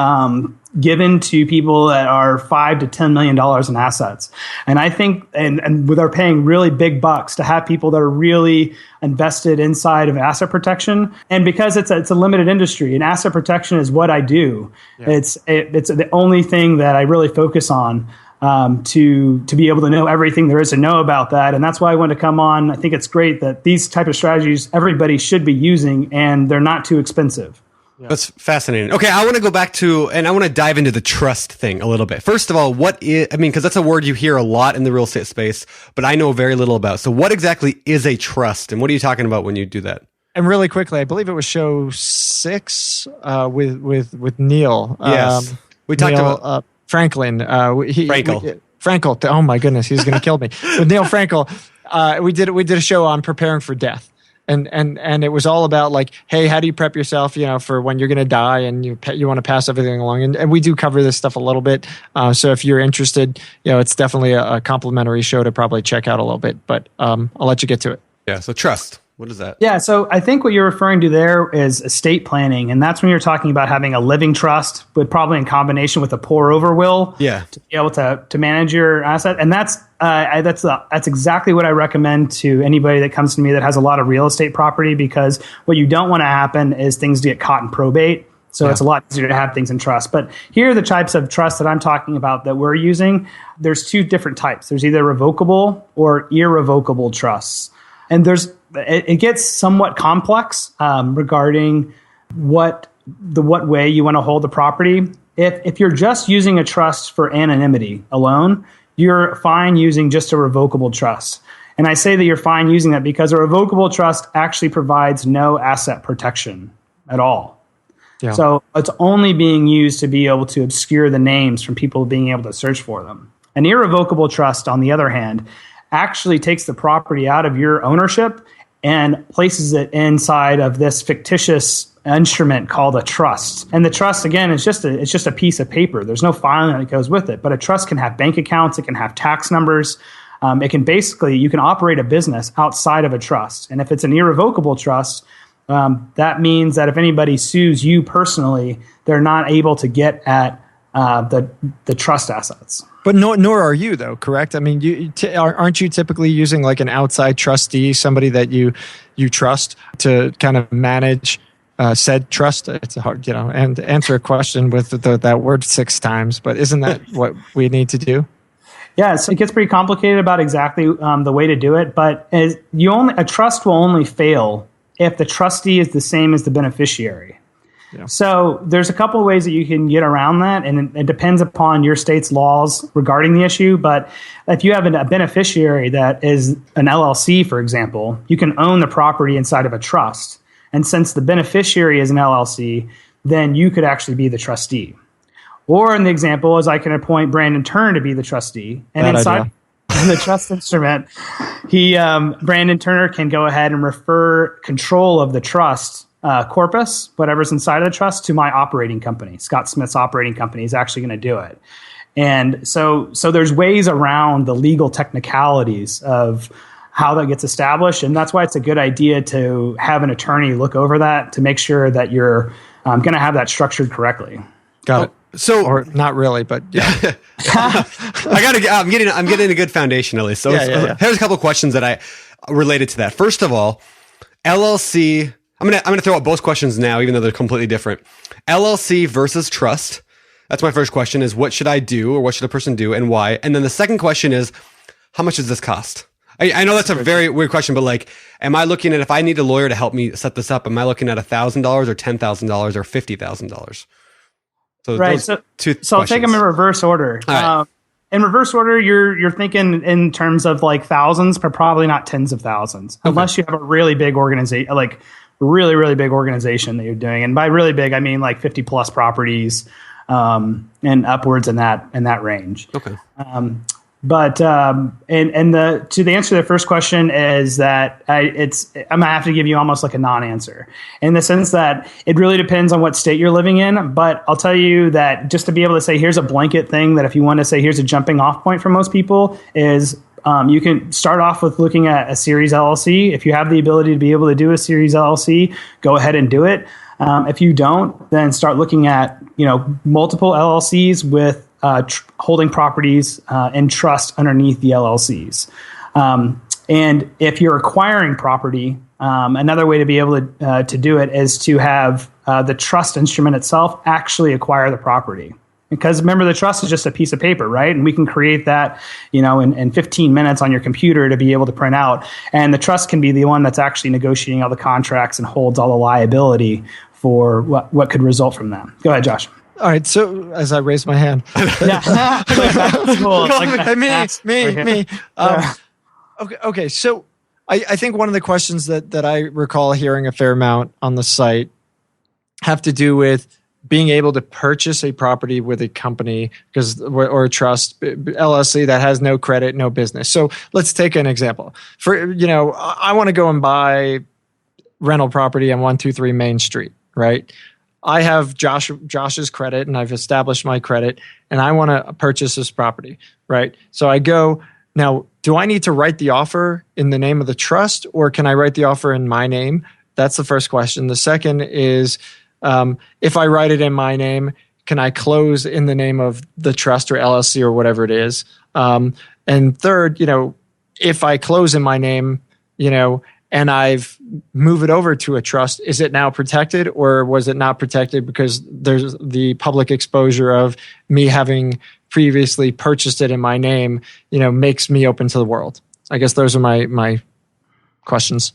Speaker 3: given to people that are $5 to $10 million in assets. And I think, and they're paying really big bucks to have people that are really invested inside of asset protection. And because it's a limited industry, and asset protection is what I do. Yeah. It's the only thing that I really focus on. To be able to know everything there is to know about that. And that's why I wanted to come on. I think it's great that these type of strategies everybody should be using, and they're not too expensive.
Speaker 5: Yeah. That's fascinating. Okay, I want to go back to, and I want to dive into the trust thing a little bit. First of all, because that's a word you hear a lot in the real estate space, but I know very little about. So what exactly is a trust, and what are you talking about when you do that?
Speaker 2: And really quickly, I believe it was show 6 with Neil.
Speaker 5: Yes, we talked about
Speaker 2: Franklin.
Speaker 5: Frankel.
Speaker 2: Oh my goodness, he's going to kill me. With Neil Frankel, we did a show on preparing for death. And it was all about like, hey, how do you prep yourself, for when you're going to die, and you want to pass everything along. And we do cover this stuff a little bit. So if you're interested, it's definitely a complimentary show to probably check out a little bit. But I'll let you get to it.
Speaker 5: Yeah. So trust. What is that?
Speaker 3: Yeah, so I think what you're referring to there is estate planning, and that's when you're talking about having a living trust, but probably in combination with a pour-over will, to be able to manage your asset. And that's exactly what I recommend to anybody that comes to me that has a lot of real estate property, because what you don't want to happen is things get caught in probate. So it's a lot easier to have things in trust. But here are the types of trusts that I'm talking about that we're using. There's 2 different types. There's either revocable or irrevocable trusts. And it gets somewhat complex regarding what way you want to hold the property. If you're just using a trust for anonymity alone, you're fine using just a revocable trust. And I say that you're fine using that because a revocable trust actually provides no asset protection at all. Yeah. So it's only being used to be able to obscure the names from people being able to search for them. An irrevocable trust, on the other hand, actually takes the property out of your ownership and places it inside of this fictitious instrument called a trust. And the trust, again, is just a piece of paper. There's no filing that goes with it. But a trust can have bank accounts. It can have tax numbers. You can operate a business outside of a trust. And if it's an irrevocable trust, that means that if anybody sues you personally, they're not able to get at the trust assets.
Speaker 2: But nor are you, though, correct? I mean, aren't you typically using like an outside trustee, somebody that you trust to kind of manage said trust? It's hard, and answer a question with that word 6 times. But isn't that what we need to do?
Speaker 3: Yeah, so it gets pretty complicated about exactly the way to do it. But a trust will only fail if the trustee is the same as the beneficiary. Yeah. So there's a couple of ways that you can get around that, and it depends upon your state's laws regarding the issue. But if you have a beneficiary that is an LLC, for example, you can own the property inside of a trust. And since the beneficiary is an LLC, then you could actually be the trustee. Or in the example, is I can appoint Brandon Turner to be the trustee, and inside the trust instrument, Brandon Turner can go ahead and refer control of the trust corpus, whatever's inside of the trust, to my operating company. Scott Smith's operating company is actually going to do it. And so there's ways around the legal technicalities of how that gets established. And that's why it's a good idea to have an attorney look over that to make sure that you're going to have that structured correctly.
Speaker 2: Got it.
Speaker 5: So,
Speaker 2: or not really, but yeah.
Speaker 5: I'm getting a good foundation at least. So here's a couple of questions that I related to that. First of all, LLC. I'm gonna throw out both questions now, even though they're completely different. LLC versus trust. That's my first question: is what should I do, or what should a person do, and why? And then the second question is, how much does this cost? I know that's a very weird question, but like, am I looking at, if I need a lawyer to help me set this up, am I looking at $1,000 or $10,000 or $50,000? So
Speaker 3: right. So I'll take them in reverse order.
Speaker 5: Right.
Speaker 3: In reverse order, you're thinking in terms of like thousands, but probably not tens of thousands, unless you have a really big organization, like really, really big organization that you're doing. And by really big, I mean like 50 plus properties, and upwards in that range.
Speaker 5: Okay.
Speaker 3: But to the answer to the first question is that I'm gonna have to give you almost like a non-answer, in the sense that it really depends on what state you're living in. But I'll tell you that just to be able to say here's a blanket thing, that if you want to say here's a jumping off point for most people, is you can start off with looking at a series LLC. If you have the ability to be able to do a series LLC, go ahead and do it. If you don't, then start looking at multiple LLCs with holding properties and trust underneath the LLCs. And if you're acquiring property, another way to be able to do it is to have the trust instrument itself actually acquire the property. Because remember, the trust is just a piece of paper, right? And we can create that, in 15 minutes on your computer to be able to print out. And the trust can be the one that's actually negotiating all the contracts and holds all the liability for what could result from them. Go ahead, Josh.
Speaker 2: All right. So as I raise my hand,
Speaker 3: yeah, cool.
Speaker 2: Me. Okay. So I think one of the questions that I recall hearing a fair amount on the site have to do with being able to purchase a property with a company or a trust LLC that has no credit, no business. So let's take an example. I want to go and buy rental property on 123 Main Street, right? I have Josh's credit, and I've established my credit, and I want to purchase this property, right? So I go, now, do I need to write the offer in the name of the trust, or can I write the offer in my name? That's the first question. The second is, if I write it in my name, can I close in the name of the trust or LLC or whatever it is? And third, if I close in my name, and I've moved it over to a trust, is it now protected, or was it not protected because there's the public exposure of me having previously purchased it in my name, makes me open to the world? I guess those are my questions.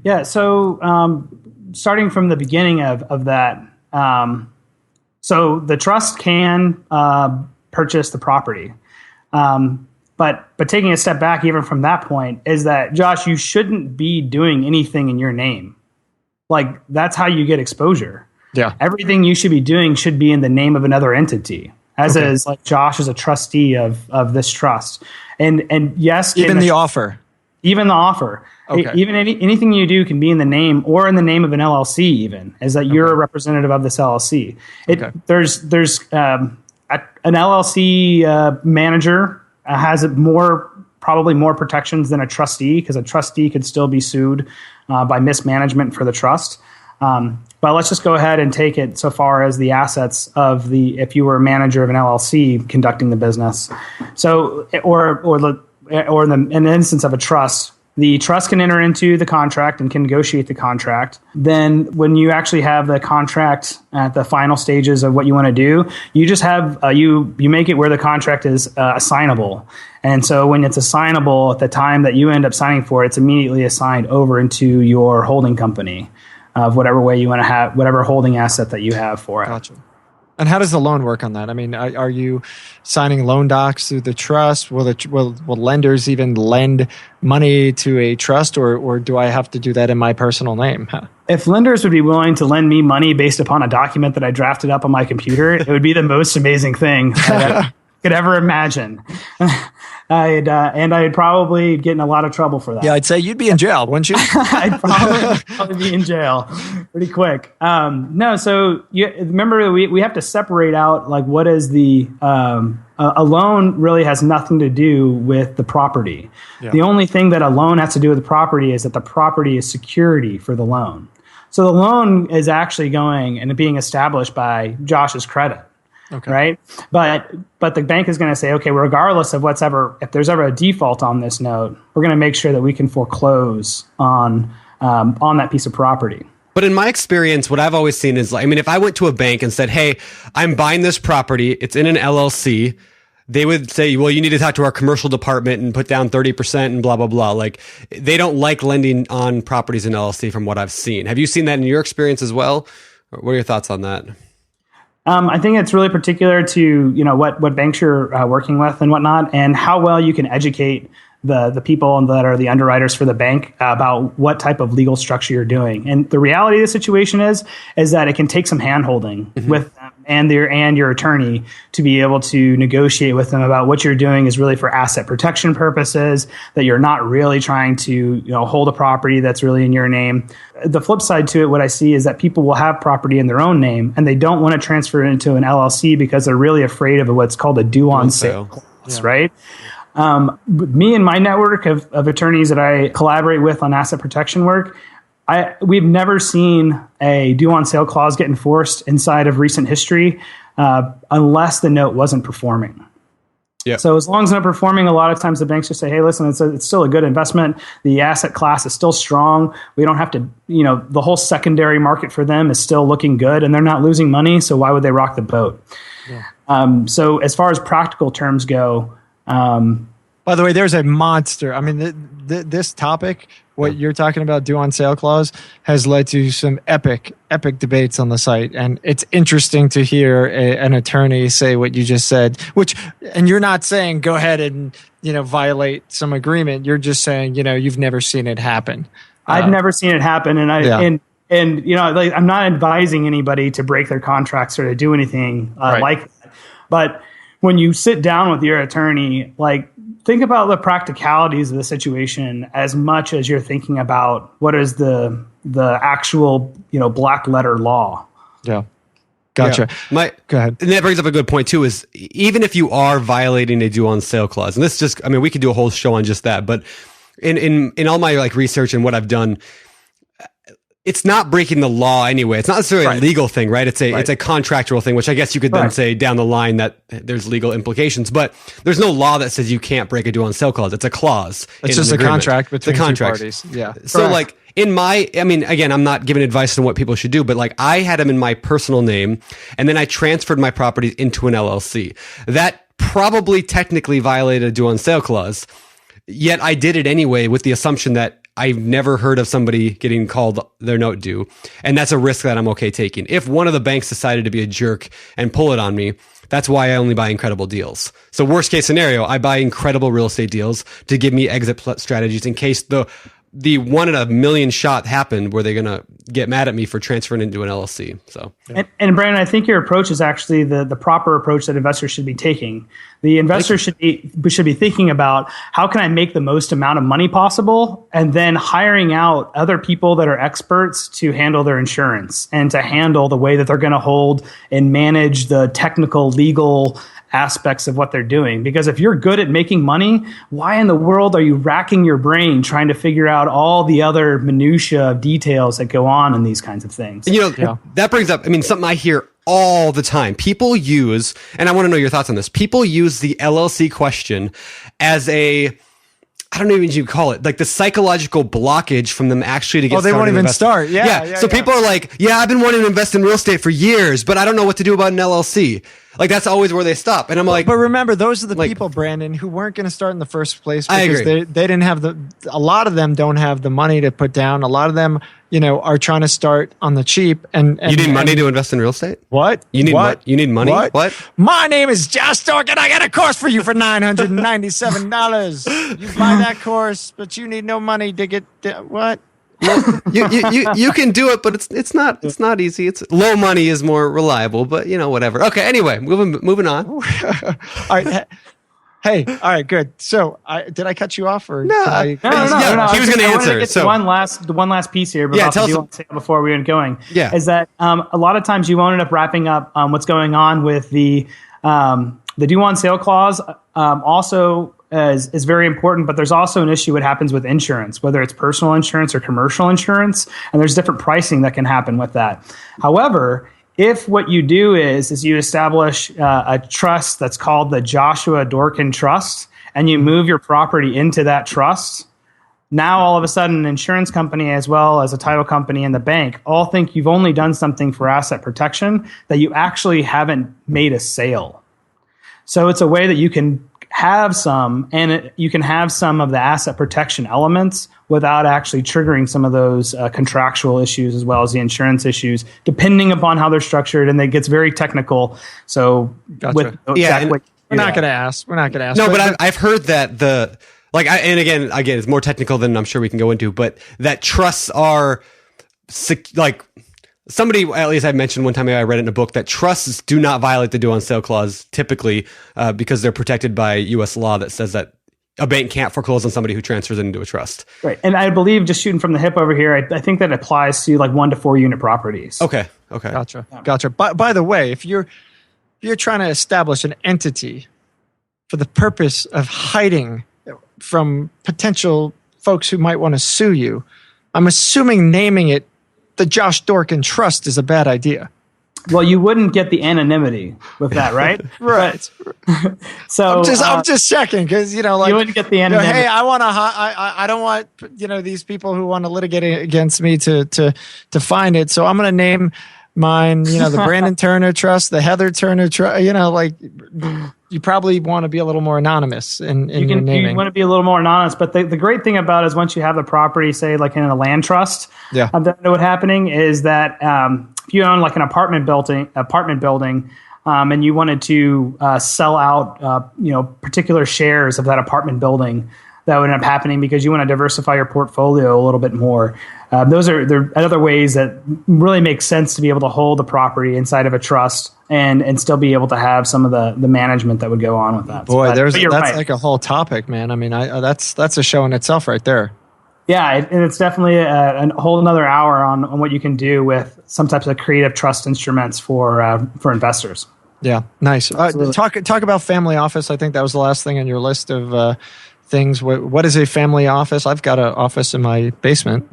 Speaker 3: Yeah. So starting from the beginning of that, so the trust can purchase the property. But taking a step back even from that point is that, Josh, you shouldn't be doing anything in your name. Like, that's how you get exposure.
Speaker 2: Yeah.
Speaker 3: Everything you should be doing should be in the name of another entity, as is like Josh is a trustee of this trust. And yes,
Speaker 2: even the offer.
Speaker 3: Even the offer.
Speaker 2: Okay.
Speaker 3: Even anything you do can be in the name or in the name of an LLC, even, is that you're a representative of this LLC. There's an LLC manager has probably more protections than a trustee, because a trustee could still be sued by mismanagement for the trust. But let's just go ahead and take it so far as the assets of if you were a manager of an LLC conducting the business. So, in the instance of a trust, the trust can enter into the contract and can negotiate the contract. Then when you actually have the contract at the final stages of what you want to do, you just have, you make it where the contract is assignable. And so when it's assignable at the time that you end up signing for it, it's immediately assigned over into your holding company of whatever way you want to have, whatever holding asset that you have for it.
Speaker 2: Gotcha. And how does the loan work on that? I mean, are you signing loan docs through the trust? Will lenders even lend money to a trust, or do I have to do that in my personal name?
Speaker 3: If lenders would be willing to lend me money based upon a document that I drafted up on my computer, it would be the most amazing thing I could ever imagine. I'd probably get in a lot of trouble for that.
Speaker 2: Yeah, I'd say you'd be in jail, wouldn't you?
Speaker 3: I'd probably be in jail pretty quick. No, so remember, we have to separate out, like, what is a loan really has nothing to do with the property. Yeah. The only thing that a loan has to do with the property is that the property is security for the loan. So the loan is actually going and being established by Josh's credit. Okay. Right. But the bank is going to say, okay, regardless of if there's ever a default on this note, we're going to make sure that we can foreclose on that piece of property.
Speaker 5: But in my experience, what I've always seen is, like, I mean, if I went to a bank and said, hey, I'm buying this property, it's in an LLC, they would say, well, you need to talk to our commercial department and put down 30% and blah, blah, blah. Like, they don't like lending on properties in LLC from what I've seen. Have you seen that in your experience as well? What are your thoughts on that?
Speaker 3: I think it's really particular to what banks you're working with and whatnot, and how well you can educate the people that are the underwriters for the bank about what type of legal structure you're doing. And the reality of the situation is that it can take some hand-holding with them and your attorney to be able to negotiate with them about what you're doing is really for asset protection purposes, that you're not really trying to hold a property that's really in your name. The flip side to it, what I see is that people will have property in their own name and they don't want to transfer it into an LLC because they're really afraid of what's called a due on sale clause, right? Me and my network of attorneys that I collaborate with on asset protection work, we've never seen a due on sale clause get enforced inside of recent history unless the note wasn't performing. Yep. So as long as it's not performing, a lot of times the banks just say, hey, listen, it's still a good investment. The asset class is still strong. We don't have to, the whole secondary market for them is still looking good and they're not losing money. So why would they rock the boat? Yeah. So as far as practical terms go,
Speaker 2: by the way, there's a monster. I mean, this topic, what you're talking about, due on sale clause, has led to some epic debates on the site. And it's interesting to hear an attorney say what you just said, and you're not saying go ahead and, violate some agreement. You're just saying, you've never seen it happen.
Speaker 3: I've never seen it happen. And I'm not advising anybody to break their contracts or to do anything like that. But when you sit down with your attorney, think about the practicalities of the situation as much as you're thinking about what is the actual, black letter law.
Speaker 2: Yeah. Gotcha.
Speaker 5: Yeah.
Speaker 2: Go ahead.
Speaker 5: And that brings up a good point too, is even if you are violating a due on sale clause, and this just, we could do a whole show on just that, but in all my research and what I've done, it's not breaking the law anyway. It's not necessarily a legal thing, right? It's a contractual thing, which I guess you could then say down the line that there's legal implications. But there's no law that says you can't break a due on sale clause. It's a clause.
Speaker 2: It's just a contract between two parties. Yeah.
Speaker 5: So again, I'm not giving advice on what people should do, but I had them in my personal name, and then I transferred my properties into an LLC. That probably technically violated a due on sale clause. Yet I did it anyway with the assumption that I've never heard of somebody getting called their note due. And that's a risk that I'm okay taking. If one of the banks decided to be a jerk and pull it on me, that's why I only buy incredible deals. So worst case scenario, I buy incredible real estate deals to give me exit strategies in case the 1 in a million shot happened where they're going to get mad at me for transferring into an LLC. So,
Speaker 3: and Brandon, I think your approach is actually the proper approach that investors should be taking. The investor should be thinking about how can I make the most amount of money possible, and then hiring out other people that are experts to handle their insurance and to handle the way that they're going to hold and manage the technical legal aspects of what they're doing. Because if you're good at making money, why in the world are you racking your brain trying to figure out all the other minutia of details that go on in these kinds of things?
Speaker 5: That brings up, something I hear all the time. People use, and I want to know your thoughts on this, people use the LLC question as I don't even know what you call it, the psychological blockage from them actually to get started.
Speaker 2: Oh, they won't even start. Yeah.
Speaker 5: So people are like, I've been wanting to invest in real estate for years, but I don't know what to do about an LLC. That's always where they stop. And I'm like,
Speaker 2: but remember, those are the people, Brandon, who weren't going to start in the first place because
Speaker 5: I agree.
Speaker 2: They didn't have a lot of them don't have the money to put down. A lot of them, are trying to start on the cheap. And
Speaker 5: you need money to invest in real estate?
Speaker 2: What?
Speaker 5: You need what? You need money? What?
Speaker 2: My name is Josh Stork, and I got a course for you for $997. You buy that course, but you need no money to get what?
Speaker 5: you can do it, but it's not easy. It's low money is more reliable, but whatever. Okay, anyway, moving on.
Speaker 2: All right. Hey, all right, good. So, did I cut you off or
Speaker 3: no?
Speaker 5: He was going to answer.
Speaker 3: So one last piece here before we get going.
Speaker 5: Yeah,
Speaker 3: is that a lot of times you won't end up wrapping up what's going on with the due on sale clause. Also is very important, but there's also an issue what happens with insurance, whether it's personal insurance or commercial insurance, and there's different pricing that can happen with that. However, if what you do is you establish a trust that's called the Joshua Dorkin Trust, and you move your property into that trust, now all of a sudden an insurance company as well as a title company and the bank all think you've only done something for asset protection, that you actually haven't made a sale. So it's a way that you can have some, and you can have some of the asset protection elements without actually triggering some of those contractual issues as well as the insurance issues, depending upon how they're structured. And it gets very technical. So
Speaker 2: gotcha. We're not going to ask.
Speaker 5: No, but I've heard that and again, it's more technical than I'm sure we can go into, but that trusts are like somebody, at least I mentioned one time, maybe I read it in a book, that trusts do not violate the due on sale clause typically because they're protected by U.S. law that says that a bank can't foreclose on somebody who transfers it into a trust.
Speaker 3: Right. And I believe, just shooting from the hip over here, I think that applies to like 1 to 4 unit properties.
Speaker 5: Okay.
Speaker 2: Gotcha. By the way, if you're trying to establish an entity for the purpose of hiding from potential folks who might want to sue you, I'm assuming naming it the Josh Dorkin Trust is a bad idea.
Speaker 3: Well, you wouldn't get the anonymity with that, right?
Speaker 2: Right.
Speaker 3: So
Speaker 2: I'm just checking because you wouldn't
Speaker 3: get the anonymity.
Speaker 2: Hey, I don't want these people who want to litigate against me to find it. So I'm going to name mine. The Brandon Turner Trust, the Heather Turner Trust. You probably want to be a little more anonymous in your naming.
Speaker 3: You want to be a little more anonymous, but the great thing about it is once you have the property, say like in a land trust, what's happening is that if you own like an apartment building, and you wanted to sell out, particular shares of that apartment building, that would end up happening because you want to diversify your portfolio a little bit more. There are other ways that really make sense to be able to hold the property inside of a trust and still be able to have some of the management that would go on with that.
Speaker 2: Boy, that's right. Like a whole topic, man. I mean, that's a show in itself right there.
Speaker 3: Yeah, and it's definitely a whole another hour on what you can do with some types of creative trust instruments for investors.
Speaker 2: Yeah, nice. Talk about family office. I think that was the last thing on your list of things. What is a family office? I've got an office in my basement.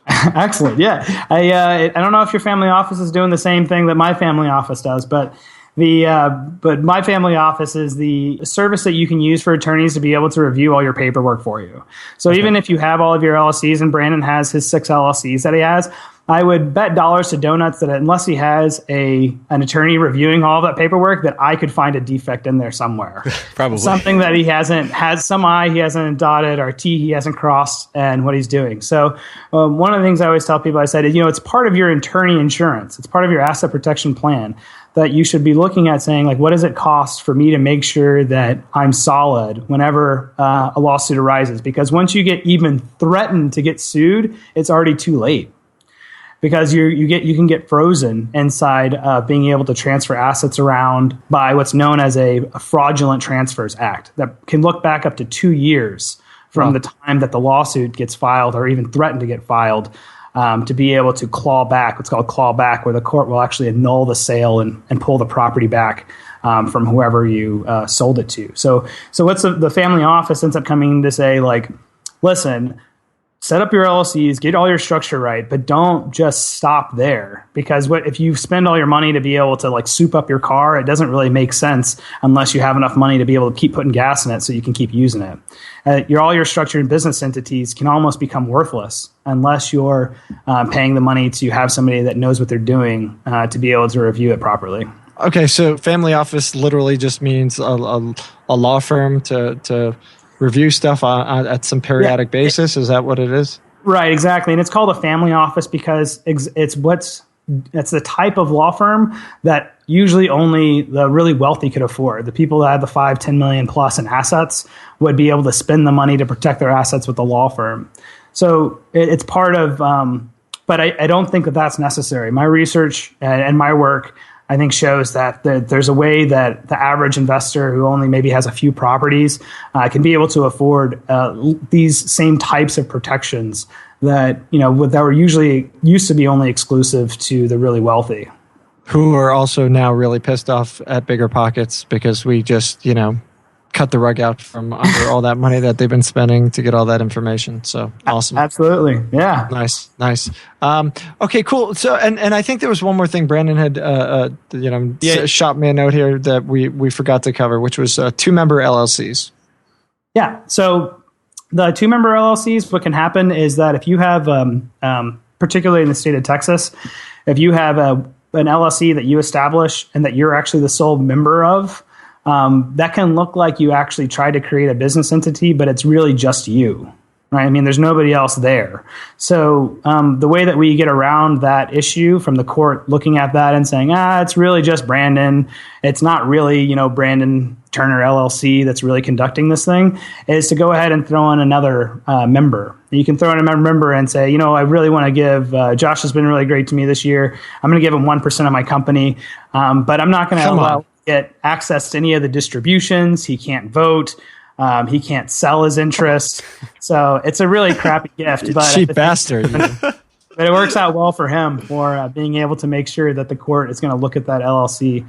Speaker 3: Excellent. Yeah. I don't know if your family office is doing the same thing that my family office does, but my family office is the service that you can use for attorneys to be able to review all your paperwork for you. So even if you have all of your LLCs, and Brandon has his 6 LLCs that he has, I would bet dollars to donuts that unless he has an attorney reviewing all of that paperwork, that I could find a defect in there somewhere.
Speaker 5: Probably.
Speaker 3: Something that he has some I he hasn't dotted or T he hasn't crossed and what he's doing. So one of the things I always tell people, I said, it's part of your attorney insurance. It's part of your asset protection plan that you should be looking at saying, like, what does it cost for me to make sure that I'm solid whenever a lawsuit arises? Because once you get even threatened to get sued, it's already too late. Because you can get frozen inside being able to transfer assets around by what's known as a fraudulent transfers act that can look back up to 2 years from the time that the lawsuit gets filed or even threatened to get filed, to be able to claw back, what's called claw back, where the court will actually annul the sale and pull the property back from whoever you sold it to. So what's the family office ends up coming to say, like, listen, set up your LLCs, get all your structure right, but don't just stop there. Because if you spend all your money to be able to like soup up your car, it doesn't really make sense unless you have enough money to be able to keep putting gas in it so you can keep using it. All your structured business entities can almost become worthless unless you're paying the money to have somebody that knows what they're doing to be able to review it properly.
Speaker 2: Okay, so family office literally just means a law firm to review stuff at some periodic basis. Is that what it is?
Speaker 3: Right, exactly. And it's called a family office because it's the type of law firm that usually only the really wealthy could afford. The people that had the 5-10 million plus in assets would be able to spend the money to protect their assets with the law firm. So it's part of, but I don't think that that's necessary. My research and my work, I think, shows that there's a way that the average investor who only maybe has a few properties can be able to afford these same types of protections that that were usually used to be only exclusive to the really wealthy,
Speaker 2: who are also now really pissed off at BiggerPockets because we just cut the rug out from under all that money that they've been spending to get all that information. So awesome.
Speaker 3: Absolutely. Yeah.
Speaker 2: Nice. Okay, cool. So, and I think there was one more thing Brandon had, shot me a note here that we forgot to cover, which was 2-member LLCs. Yeah.
Speaker 3: So the 2-member LLCs, what can happen is that if you have, particularly in the state of Texas, if you have an LLC that you establish and that you're actually the sole member of, that can look like you actually tried to create a business entity, but it's really just you. right? I mean, there's nobody else there. So the way that we get around that issue from the court looking at that and saying, it's really just Brandon. It's not really, Brandon Turner LLC that's really conducting this thing, is to go ahead and throw in another member. You can throw in a member and say, I really want to give, Josh has been really great to me this year. I'm going to give him 1% of my company, but I'm not going to allow him to get access to any of the distributions. He can't vote. He can't sell his interest. So it's a really crappy gift. But
Speaker 2: cheap bastard.
Speaker 3: But it works out well for him for being able to make sure that the court is going to look at that LLC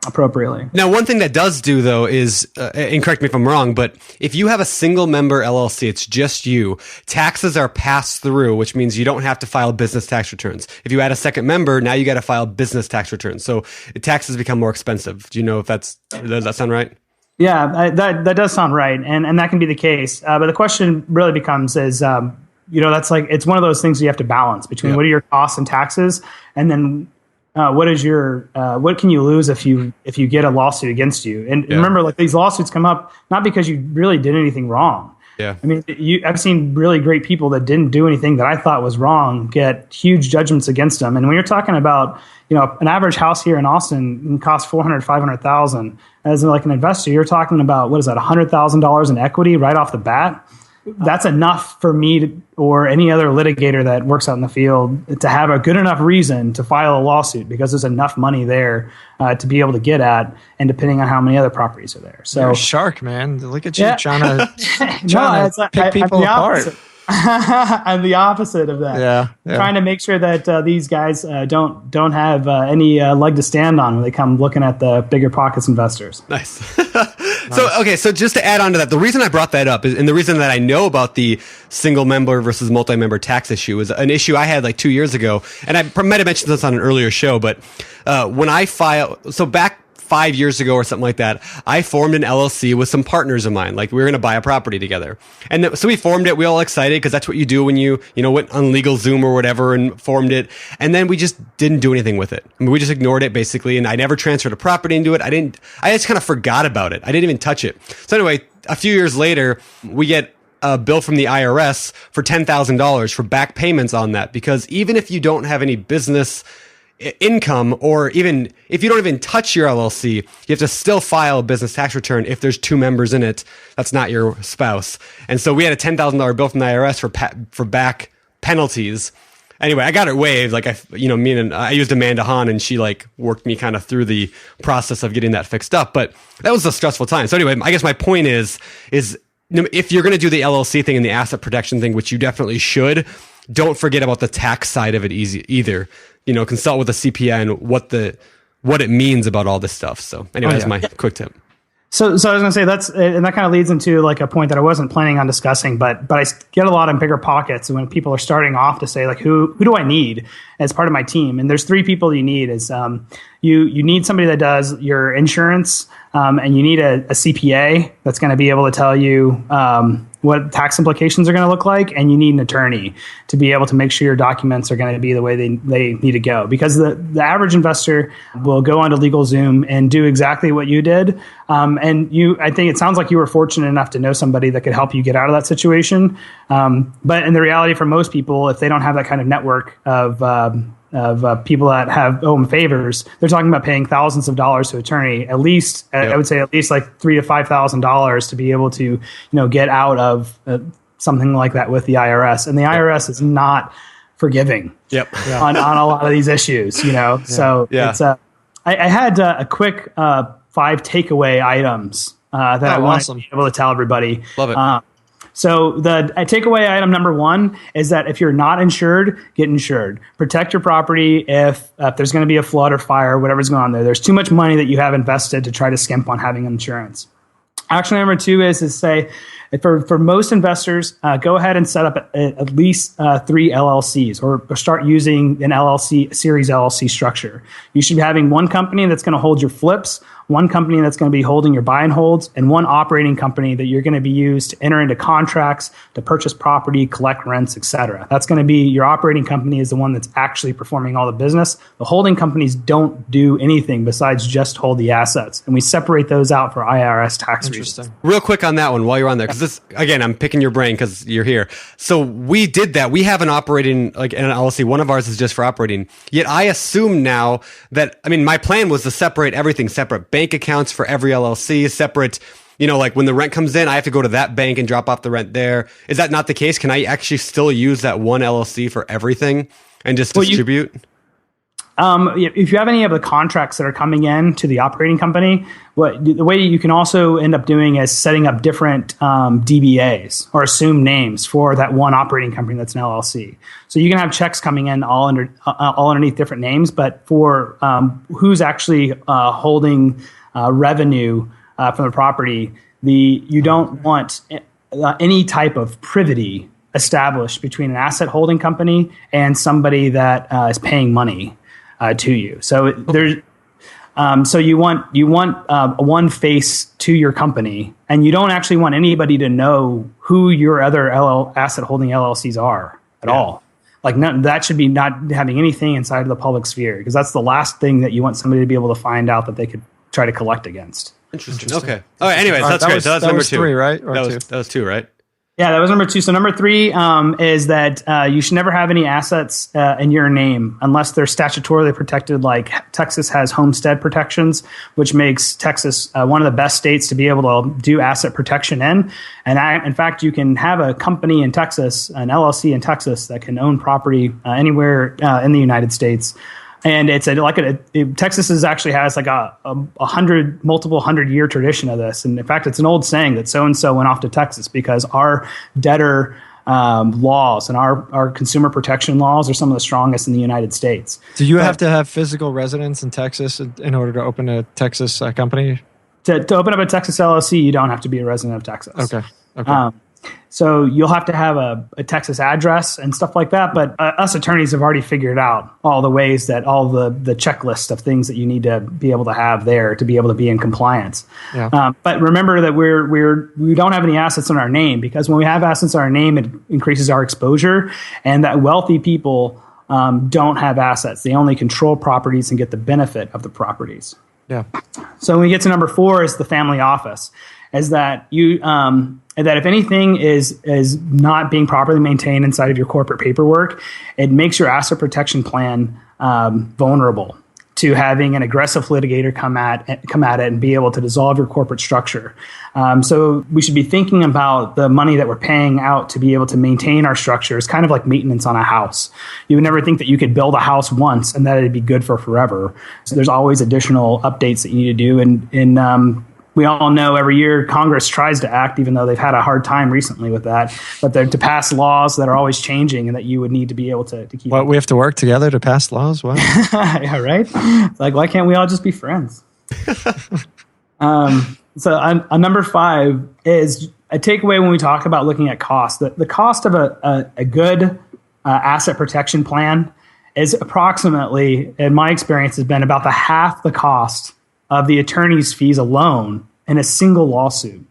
Speaker 3: appropriately.
Speaker 5: Now, one thing that does do, though, is, and correct me if I'm wrong, but if you have a single member LLC, it's just you, taxes are passed through, which means you don't have to file business tax returns. If you add a second member, now you got to file business tax returns. So taxes become more expensive. Do you know if does that sound right?
Speaker 3: Yeah, that does sound right. And that can be the case. But the question really becomes is, that's like, it's one of those things you have to balance between what are your costs and taxes, and then what is your what can you lose if you get a lawsuit against you? And remember, like, these lawsuits come up not because you really did anything wrong.
Speaker 5: Yeah,
Speaker 3: I mean, I've seen really great people that didn't do anything that I thought was wrong get huge judgments against them. And when you're talking about, an average house here in Austin can cost $400,000, $500,000. As like an investor, you're talking about, what is that, $100,000 in equity right off the bat? That's enough for me or any other litigator that works out in the field to have a good enough reason to file a lawsuit, because there's enough money there to be able to get at, and depending on how many other properties are there. So
Speaker 2: you're a shark, man. Look at you trying to pick people apart.
Speaker 3: I'm the opposite of that.
Speaker 2: Yeah.
Speaker 3: Trying to make sure that these guys don't have any leg to stand on when they come looking at the BiggerPockets investors.
Speaker 5: Nice. So just to add on to that, the reason I brought that up is, and the reason that I know about the single member versus multi-member tax issue, is an issue I had like 2 years ago, and I might have mentioned this on an earlier show, but when I back 5 years ago or something like that, I formed an LLC with some partners of mine. Like, we were going to buy a property together. And so we formed it. We all excited, because that's what you do when you went on LegalZoom or whatever and formed it. And then we just didn't do anything with it. I mean, we just ignored it, basically. And I never transferred a property into it. I just kind of forgot about it. I didn't even touch it. So anyway, a few years later, we get a bill from the IRS for $10,000 for back payments on that, because even if you don't have any business income, or even if you don't even touch your LLC, you have to still file a business tax return if there's two members in it that's not your spouse. And so we had a $10,000 bill from the IRS for back penalties. Anyway, I got it waived. Like, I used Amanda Hahn, and she like worked me kind of through the process of getting that fixed up. But that was a stressful time. So anyway, I guess my point is if you're going to do the LLC thing and the asset protection thing, which you definitely should, don't forget about the tax side of it either. Consult with a CPA and what it means about all this stuff. So anyway, that's my quick tip.
Speaker 3: So I was going to say and that kind of leads into like a point that I wasn't planning on discussing, but I get a lot in BiggerPockets when people are starting off to say, like, who do I need as part of my team? And there's three people you need. Is you need somebody that does your insurance, and you need a CPA that's going to be able to tell you what tax implications are going to look like, and you need an attorney to be able to make sure your documents are going to be the way they need to go. Because the average investor will go onto LegalZoom and do exactly what you did. I think it sounds like you were fortunate enough to know somebody that could help you get out of that situation. But in the reality, for most people, if they don't have that kind of network of people that owe them favors, they're talking about paying thousands of dollars to attorney, at least, I would say at least like $3,000 to $5,000 to be able to, get out of something like that with the IRS. And the IRS is not forgiving on a lot of these issues, So it's I had a quick 5 takeaway items that I wanted to be able to tell everybody.
Speaker 5: Love it.
Speaker 3: So the takeaway item number 1 is that if you're not insured, get insured. Protect your property if there's going to be a flood or fire, whatever's going on there. There's too much money that you have invested to try to skimp on having insurance. Action number 2 is to say, for most investors, go ahead and set up at least 3 LLCs, or start using an LLC, series LLC structure. You should be having one company that's going to hold your flips, one company that's going to be holding your buy and holds, and one operating company that you're going to be used to enter into contracts, to purchase property, collect rents, etc. That's going to be your operating company is the one that's actually performing all the business. The holding companies don't do anything besides just hold the assets, and we separate those out for IRS tax reasons.
Speaker 5: Real quick on that one while you're on there, because this, again, I'm picking your brain because you're here. So we did that. We have an operating, like an LLC. One of ours is just for operating. Yet I assume now that, I mean, my plan was to separate everything, separate bank accounts for every LLC, separate, like when the rent comes in, I have to go to that bank and drop off the rent there. Is that not the case? Can I actually still use that one LLC for everything and just distribute?
Speaker 3: If you have any of the contracts that are coming in to the operating company, the way you can also end up doing is setting up different DBAs or assumed names for that one operating company that's an LLC. So you can have checks coming in all underneath different names, but for who's actually holding revenue from the property, you don't want any type of privity established between an asset holding company and somebody that is paying money to you. So there's, so you want one face to your company, and you don't actually want anybody to know who your other asset holding LLCs are at all. Like that should be not having anything inside of the public sphere, because that's the last thing that you want somebody to be able to find out that they could try to collect against.
Speaker 5: Interesting. Okay. All right. Anyways, that's great. So that's number 2.
Speaker 2: 3, right?
Speaker 5: That was 2, right?
Speaker 3: Yeah, that was number 2. So number 3 is that you should never have any assets in your name unless they're statutorily protected, like Texas has homestead protections, which makes Texas one of the best states to be able to do asset protection in. And in fact, you can have a company in Texas, an LLC in Texas, that can own property anywhere in the United States. And it's Texas actually has like a multiple 100-year tradition of this. And in fact, it's an old saying that so-and-so went off to Texas because our debtor laws and our consumer protection laws are some of the strongest in the United States.
Speaker 2: Do you have to have physical residence in Texas in order to open a Texas company?
Speaker 3: To open up a Texas LLC, you don't have to be a resident of Texas.
Speaker 2: Okay.
Speaker 3: So you'll have to have a Texas address and stuff like that. But us attorneys have already figured out all the ways that all the checklist of things that you need to be able to have there to be able to be in compliance.
Speaker 2: Yeah.
Speaker 3: But remember that we don't have any assets in our name, because when we have assets in our name, it increases our exposure, and that wealthy people don't have assets. They only control properties and get the benefit of the properties.
Speaker 2: Yeah.
Speaker 3: So when we get to number 4 is the family office, is that that if anything is not being properly maintained inside of your corporate paperwork, it makes your asset protection plan vulnerable to having an aggressive litigator come at it and be able to dissolve your corporate structure. So we should be thinking about the money that we're paying out to be able to maintain our structure is kind of like maintenance on a house. You would never think that you could build a house once and that it'd be good for forever. So there's always additional updates that you need to do. And we all know every year Congress tries to act, even though they've had a hard time recently with that, but they're to pass laws that are always changing and that you would need to be able to keep.
Speaker 2: What, we have to work together to pass laws? What?
Speaker 3: Yeah, right? Like, why can't we all just be friends? So on number 5 is a takeaway when we talk about looking at cost. The cost of a good asset protection plan is approximately, in my experience, has been about half the cost of the attorney's fees alone in a single lawsuit.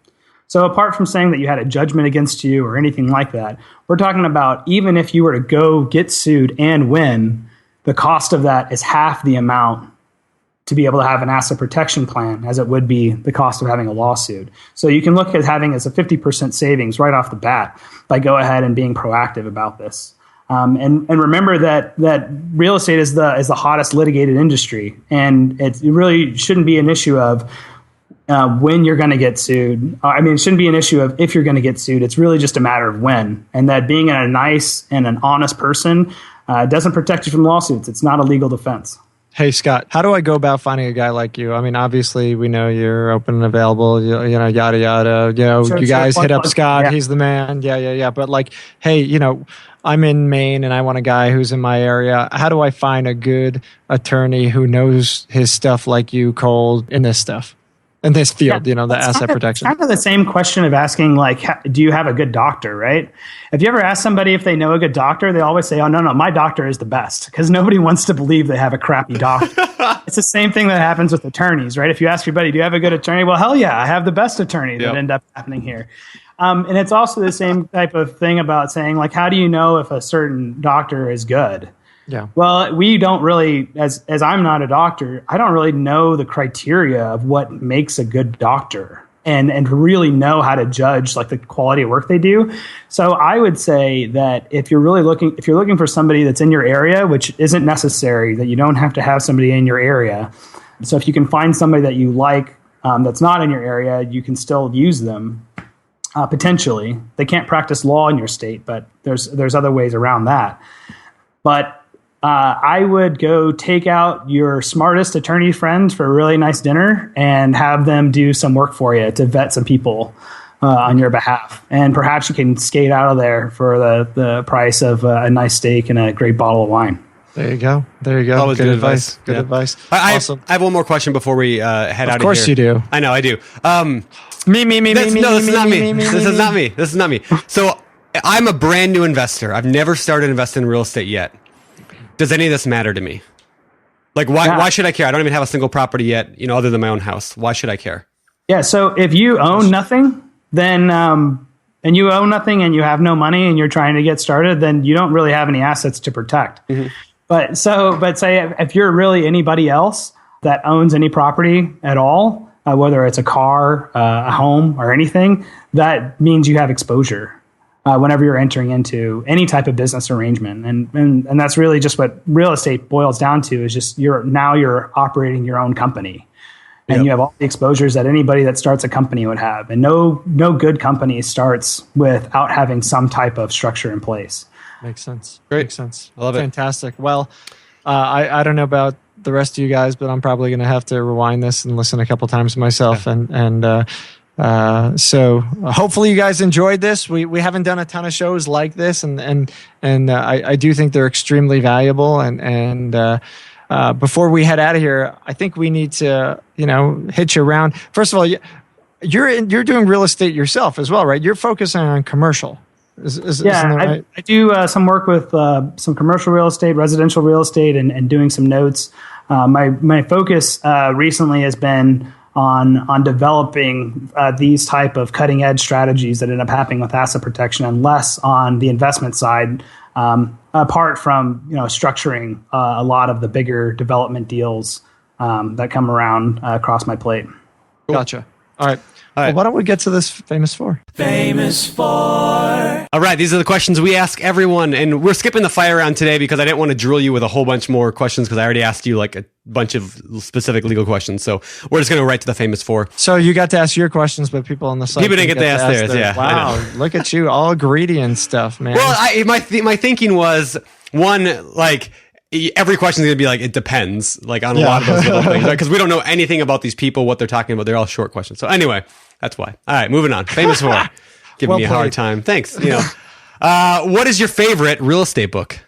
Speaker 3: So apart from saying that you had a judgment against you or anything like that, we're talking about even if you were to go get sued and win, the cost of that is half the amount to be able to have an asset protection plan as it would be the cost of having a lawsuit. So you can look at having as a 50% savings right off the bat by go ahead and being proactive about this. And remember that real estate is the hottest litigated industry, and it really shouldn't be an issue of when you're going to get sued. I mean, it shouldn't be an issue of if you're going to get sued. It's really just a matter of when, and that being a nice and an honest person doesn't protect you from lawsuits. It's not a legal defense.
Speaker 2: Hey, Scott, how do I go about finding a guy like you? I mean, obviously, we know you're open and available, yada, yada. You guys hit up Scott. Yeah. He's the man. Yeah. But like, hey, I'm in Maine and I want a guy who's in my area. How do I find a good attorney who knows his stuff like you, Cole, in this stuff? In this field, the asset protection.
Speaker 3: It's kind of the same question of asking, like, do you have a good doctor, right? If you ever ask somebody if they know a good doctor, they always say, oh, no, my doctor is the best, because nobody wants to believe they have a crappy doctor. It's the same thing that happens with attorneys, right? If you ask your buddy, do you have a good attorney? Well, hell yeah, I have the best attorney that end up happening here. And it's also the same type of thing about saying, like, how do you know if a certain doctor is good?
Speaker 2: Yeah.
Speaker 3: Well, we don't really, as I'm not a doctor, I don't really know the criteria of what makes a good doctor. and really know how to judge like the quality of work they do. So I would say that if you're looking for somebody that's in your area, which isn't necessary, that you don't have to have somebody in your area. So if you can find somebody that you like that's not in your area, you can still use them potentially. They can't practice law in your state, but there's other ways around that. But I would go take out your smartest attorney friends for a really nice dinner and have them do some work for you to vet some people on your behalf. And perhaps you can skate out of there for the price of a nice steak and a great bottle of wine.
Speaker 2: There you go.
Speaker 5: Always good advice.
Speaker 2: Good advice.
Speaker 5: Awesome. I have one more question before we head out of here.
Speaker 2: Of course you do.
Speaker 5: I know, I do.
Speaker 2: Me.
Speaker 5: No, this is not me. This is not me. So I'm a brand new investor. I've never started investing in real estate yet. Does any of this matter to me? Like, why should I care? I don't even have a single property yet, other than my own house. Why should I care?
Speaker 3: Yeah. So if you own nothing, then, and you own nothing and you have no money and you're trying to get started, then you don't really have any assets to protect. Mm-hmm. But say if you're really anybody else that owns any property at all, whether it's a car, a home, or anything, that means you have exposure. Whenever you're entering into any type of business arrangement. And that's really just what real estate boils down to, is just you're operating your own company. And you have all the exposures that anybody that starts a company would have. And no good company starts without having some type of structure in place.
Speaker 2: Makes sense.
Speaker 5: Great.
Speaker 2: Makes sense.
Speaker 5: I love it.
Speaker 2: Fantastic. Well, I don't know about the rest of you guys, but I'm probably going to have to rewind this and listen a couple times myself. Yeah. So hopefully you guys enjoyed this. We haven't done a ton of shows like this, and I do think they're extremely valuable. And before we head out of here, I think we need to hitch you around. First of all, you're doing real estate yourself as well, right? You're focusing on commercial. Isn't that right? I do some work with some commercial real estate, residential real estate, and doing some notes. My focus recently has been on developing these type of cutting edge strategies that end up happening with asset protection, and less on the investment side, apart from structuring a lot of the bigger development deals that come around across my plate. Cool. Gotcha. All right. Well, why don't we get to this famous four?
Speaker 6: Famous four.
Speaker 5: All right, these are the questions we ask everyone, and we're skipping the fire round today because I didn't want to drill you with a whole bunch more questions, because I already asked you like a bunch of specific legal questions. So we're just going to go right to the famous four.
Speaker 2: So you got to ask your questions, but people on the site
Speaker 5: didn't get to ask theirs. Yeah.
Speaker 2: Wow, look at you, all greedy and stuff, man.
Speaker 5: Well, my thinking was, one, like, every question is going to be like, it depends, like on a lot of those little things, right? Because we don't know anything about these people, what they're talking about. They're all short questions. So anyway, that's why. All right, moving on. Famous four. Giving me a hard time. Thanks. What is your favorite real estate book?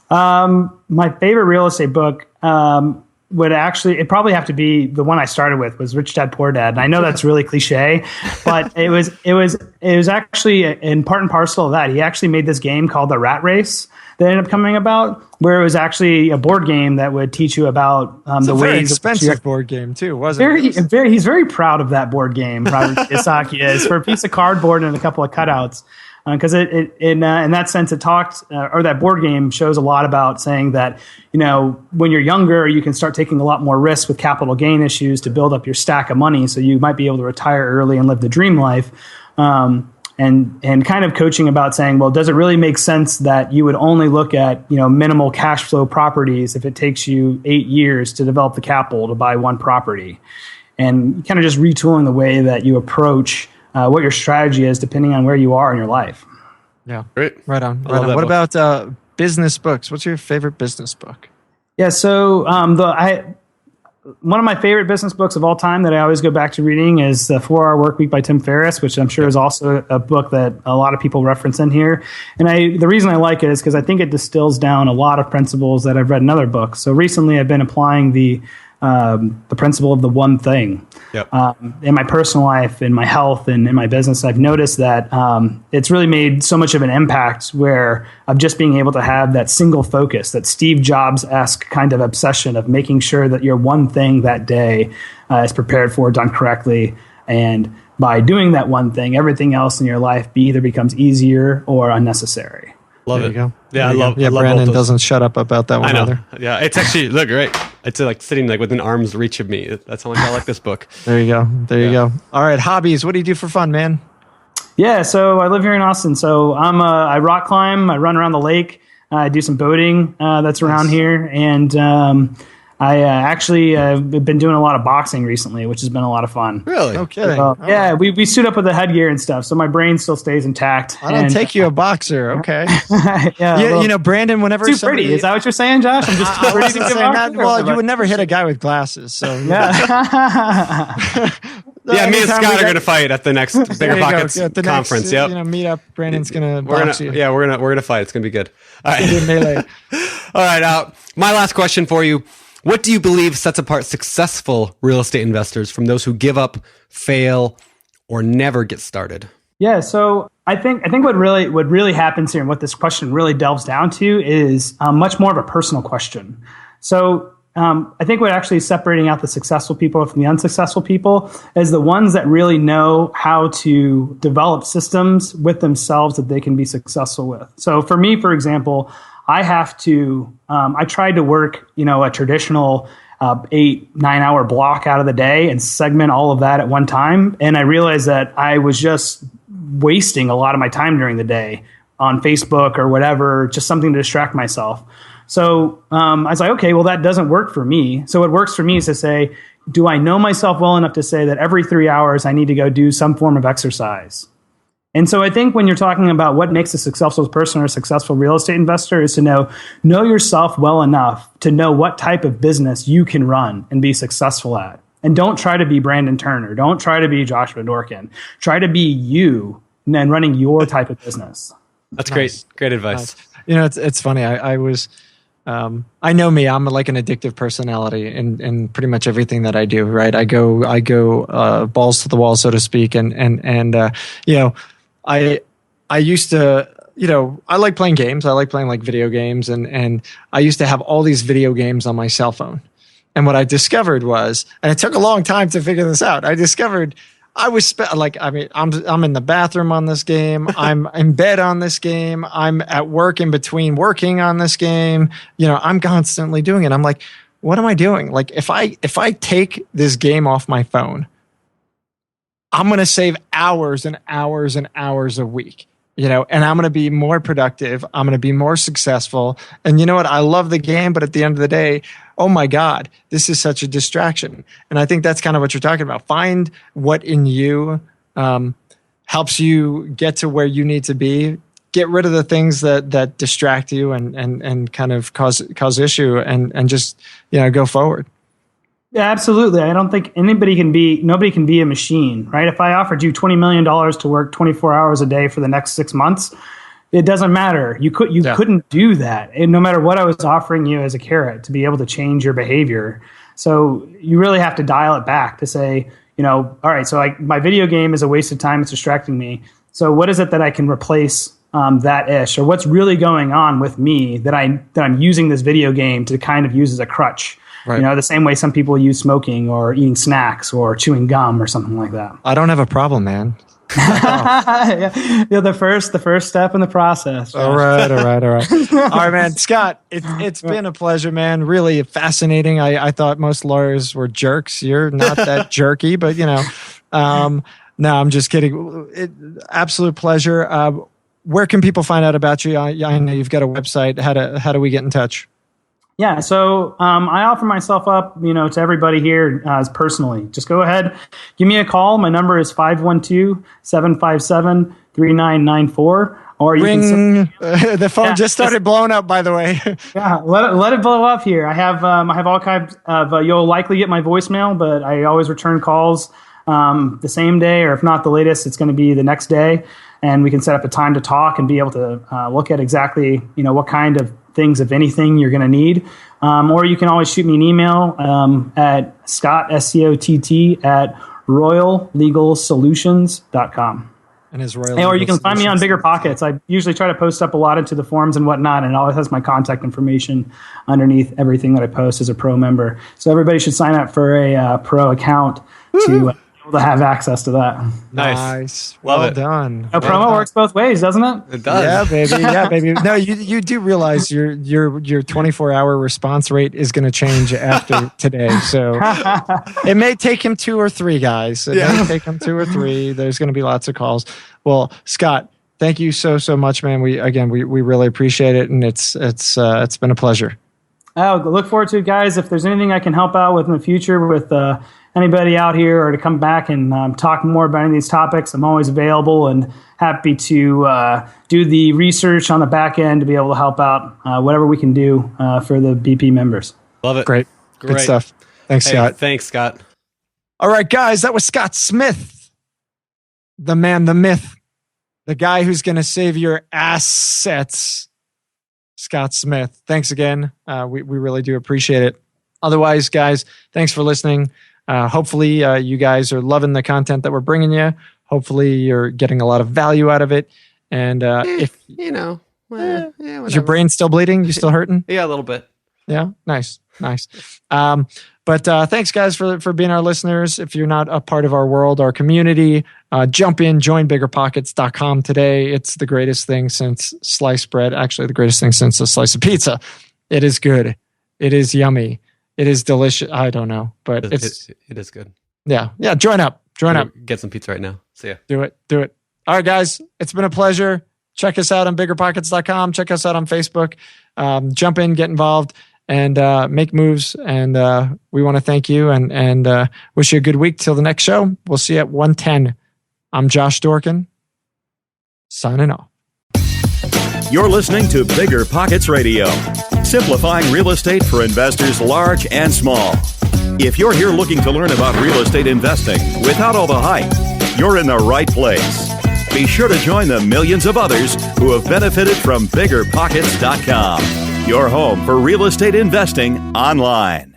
Speaker 3: My favorite real estate book it'd probably have to be the one I started with, was Rich Dad Poor Dad. And I know that's really cliche, but it was actually in part and parcel of that. He actually made this game called The Rat Race that ended up coming about, where it was actually a board game that would teach you about the
Speaker 2: very
Speaker 3: ways.
Speaker 2: Expensive board game too, wasn't
Speaker 3: it? He's very proud of that board game. Robert Kiyosaki is, for a piece of cardboard and a couple of cutouts. Because in that sense, it talks, or that board game shows a lot about saying that, when you're younger, you can start taking a lot more risks with capital gain issues to build up your stack of money. So you might be able to retire early and live the dream life. And kind of coaching about saying, well, does it really make sense that you would only look at, minimal cash flow properties if it takes you 8 years to develop the capital to buy one property? And kind of just retooling the way that you approach what your strategy is depending on where you are in your life.
Speaker 2: Yeah.
Speaker 5: Great.
Speaker 2: Right on. What about business books? What's your favorite business book?
Speaker 3: Yeah. So one of my favorite business books of all time that I always go back to reading is The 4-Hour Workweek by Tim Ferriss, which I'm sure is also a book that a lot of people reference in here. And the reason I like it is because I think it distills down a lot of principles that I've read in other books. So recently I've been applying the principle of the one thing.
Speaker 5: Yep.
Speaker 3: In my personal life, in my health, and in my business, I've noticed that it's really made so much of an impact where of just being able to have that single focus, that Steve Jobs-esque kind of obsession of making sure that your one thing that day is prepared for, done correctly. And by doing that one thing, everything else in your life either becomes easier or unnecessary.
Speaker 5: Love
Speaker 2: there
Speaker 5: it.
Speaker 2: You go.
Speaker 5: Yeah, I love
Speaker 2: Brandon doesn't shut up about that one
Speaker 5: I know.
Speaker 2: either.
Speaker 5: Yeah, it's actually, look, great. It's like sitting like within arm's reach of me. That's how much I like this book.
Speaker 2: There you go. There you go. All right, hobbies. What do you do for fun, man?
Speaker 3: Yeah, so I live here in Austin. So I rock climb. I run around the lake. I do some boating that's around here, and I actually have been doing a lot of boxing recently, which has been a lot of fun.
Speaker 5: Really?
Speaker 2: No kidding.
Speaker 3: Yeah, we suit up with the headgear and stuff, so my brain still stays intact.
Speaker 2: I don't take you a boxer, okay?
Speaker 3: Yeah,
Speaker 2: you know, Brandon. Whenever
Speaker 3: too pretty. Is that what you're saying, Josh? I'm just too pretty to give
Speaker 2: that. Well, you would never hit a guy with glasses, so
Speaker 3: yeah.
Speaker 5: Yeah, me and Scott are going to fight at the next BiggerPockets conference. Yep.
Speaker 2: Meet up. Brandon's going to box you.
Speaker 5: Yeah, we're gonna fight. It's going to be good. All right.
Speaker 2: Melee.
Speaker 5: All right. My last question for you. What do you believe sets apart successful real estate investors from those who give up, fail, or never get started?
Speaker 3: Yeah, so I think what really happens here and what this question really delves down to is much more of a personal question. So I think what actually is separating out the successful people from the unsuccessful people is the ones that really know how to develop systems with themselves that they can be successful with. So for me, for example, I have to, I tried to work, a traditional 8-9 hour block out of the day and segment all of that at one time. And I realized that I was just wasting a lot of my time during the day on Facebook or whatever, just something to distract myself. So I was like, okay, well, that doesn't work for me. So what works for me is to say, do I know myself well enough to say that every 3 hours I need to go do some form of exercise? And so I think when you're talking about what makes a successful person or a successful real estate investor is to know yourself well enough to know what type of business you can run and be successful at. And don't try to be Brandon Turner. Don't try to be Joshua Dorkin. Try to be you and running your type of business.
Speaker 5: That's nice. Great advice.
Speaker 2: Nice. It's funny. I was, I know me. I'm like an addictive personality in pretty much everything that I do. Right. I go balls to the wall, so to speak, and I used to, I like playing games. I like playing like video games, and I used to have all these video games on my cell phone. And what I discovered was, and it took a long time to figure this out. I discovered I was I'm in the bathroom on this game. I'm in bed on this game. I'm at work in between working on this game. I'm constantly doing it. I'm like, what am I doing? Like if I take this game off my phone, I'm going to save hours and hours and hours a week, and I'm going to be more productive. I'm going to be more successful. And you know what? I love the game, but at the end of the day, oh my God, this is such a distraction. And I think that's kind of what you're talking about. Find what in you helps you get to where you need to be. Get rid of the things that distract you and kind of cause issue and just, go forward.
Speaker 3: Yeah, absolutely. I don't think nobody can be a machine, right? If I offered you $20 million to work 24 hours a day for the next 6 months, it doesn't matter. You couldn't do that. And no matter what I was offering you as a carrot to be able to change your behavior. So you really have to dial it back to say, all right, so my video game is a waste of time. It's distracting me. So what is it that I can replace that ish? Or what's really going on with me that I'm using this video game to kind of use as a crutch? Right. The same way some people use smoking or eating snacks or chewing gum or something like that.
Speaker 2: I don't have a problem, man.
Speaker 3: The first step in the process.
Speaker 2: All right. All right, man. Scott, it's been a pleasure, man. Really fascinating. I thought most lawyers were jerks. You're not that jerky, but no, I'm just kidding. Absolute pleasure. Where can people find out about you? I know you've got a website. How do we get in touch?
Speaker 3: Yeah, so I offer myself up, to everybody here personally. Just go ahead, give me a call. My number is 512-757-3994. Or you can
Speaker 2: the phone just started blowing up, by the way.
Speaker 3: Yeah, let it blow up here. I have all kinds of. You'll likely get my voicemail, but I always return calls the same day, or if not the latest, it's going to be the next day, and we can set up a time to talk and be able to look at exactly what kind of things, if anything, you're going to need. Or you can always shoot me an email at Scott, SCOTT, at royallegalsolutions.com.
Speaker 2: And his Royal
Speaker 3: or you can find me on BiggerPockets. I usually try to post up a lot into the forums and whatnot, and it always has my contact information underneath everything that I post as a pro member. So everybody should sign up for a pro account to to have access to that.
Speaker 5: Nice.
Speaker 2: Well
Speaker 5: Love it.
Speaker 2: done.
Speaker 3: A promo works both ways, doesn't it?
Speaker 5: It does.
Speaker 2: Yeah, baby. Yeah, baby. No, you do realize your 24-hour response rate is going to change after today. So it may take him 2 or 3 guys. It may take him 2 or 3. There's going to be lots of calls. Well, Scott, thank you so much, man. We really appreciate it, and it's been a pleasure.
Speaker 3: Oh, look forward to it, guys. If there's anything I can help out with in the future with anybody out here, or to come back and talk more about any of these topics, I'm always available and happy to do the research on the back end to be able to help out whatever we can do for the BP members.
Speaker 5: Love it.
Speaker 2: Great. Good stuff. Thanks, Scott.
Speaker 5: Thanks, Scott.
Speaker 2: All right, guys, that was Scott Smith, the man, the myth, the guy who's going to save your assets. Scott Smith. Thanks again. We really do appreciate it. Otherwise, guys, thanks for listening. Hopefully, you guys are loving the content that we're bringing you. Hopefully, you're getting a lot of value out of it. And if
Speaker 5: is
Speaker 2: your brain still bleeding? You still hurting?
Speaker 5: Yeah, a little bit.
Speaker 2: Yeah, nice. But thanks, guys, for being our listeners. If you're not a part of our world, our community, jump in, join BiggerPockets.com today. It's the greatest thing since sliced bread. Actually, the greatest thing since a slice of pizza. It is good. It is yummy. It is delicious. I don't know, but
Speaker 5: it is good.
Speaker 2: Yeah. Join up.
Speaker 5: Get some pizza right now. See ya.
Speaker 2: Do it. All right, guys. It's been a pleasure. Check us out on BiggerPockets.com. Check us out on Facebook. Jump in, get involved, and make moves. And we want to thank you and wish you a good week till the next show. We'll see you at 1:10. I'm Josh Dorkin, signing off.
Speaker 4: You're listening to Bigger Pockets Radio, simplifying real estate for investors large and small. If you're here looking to learn about real estate investing without all the hype, you're in the right place. Be sure to join the millions of others who have benefited from BiggerPockets.com, your home for real estate investing online.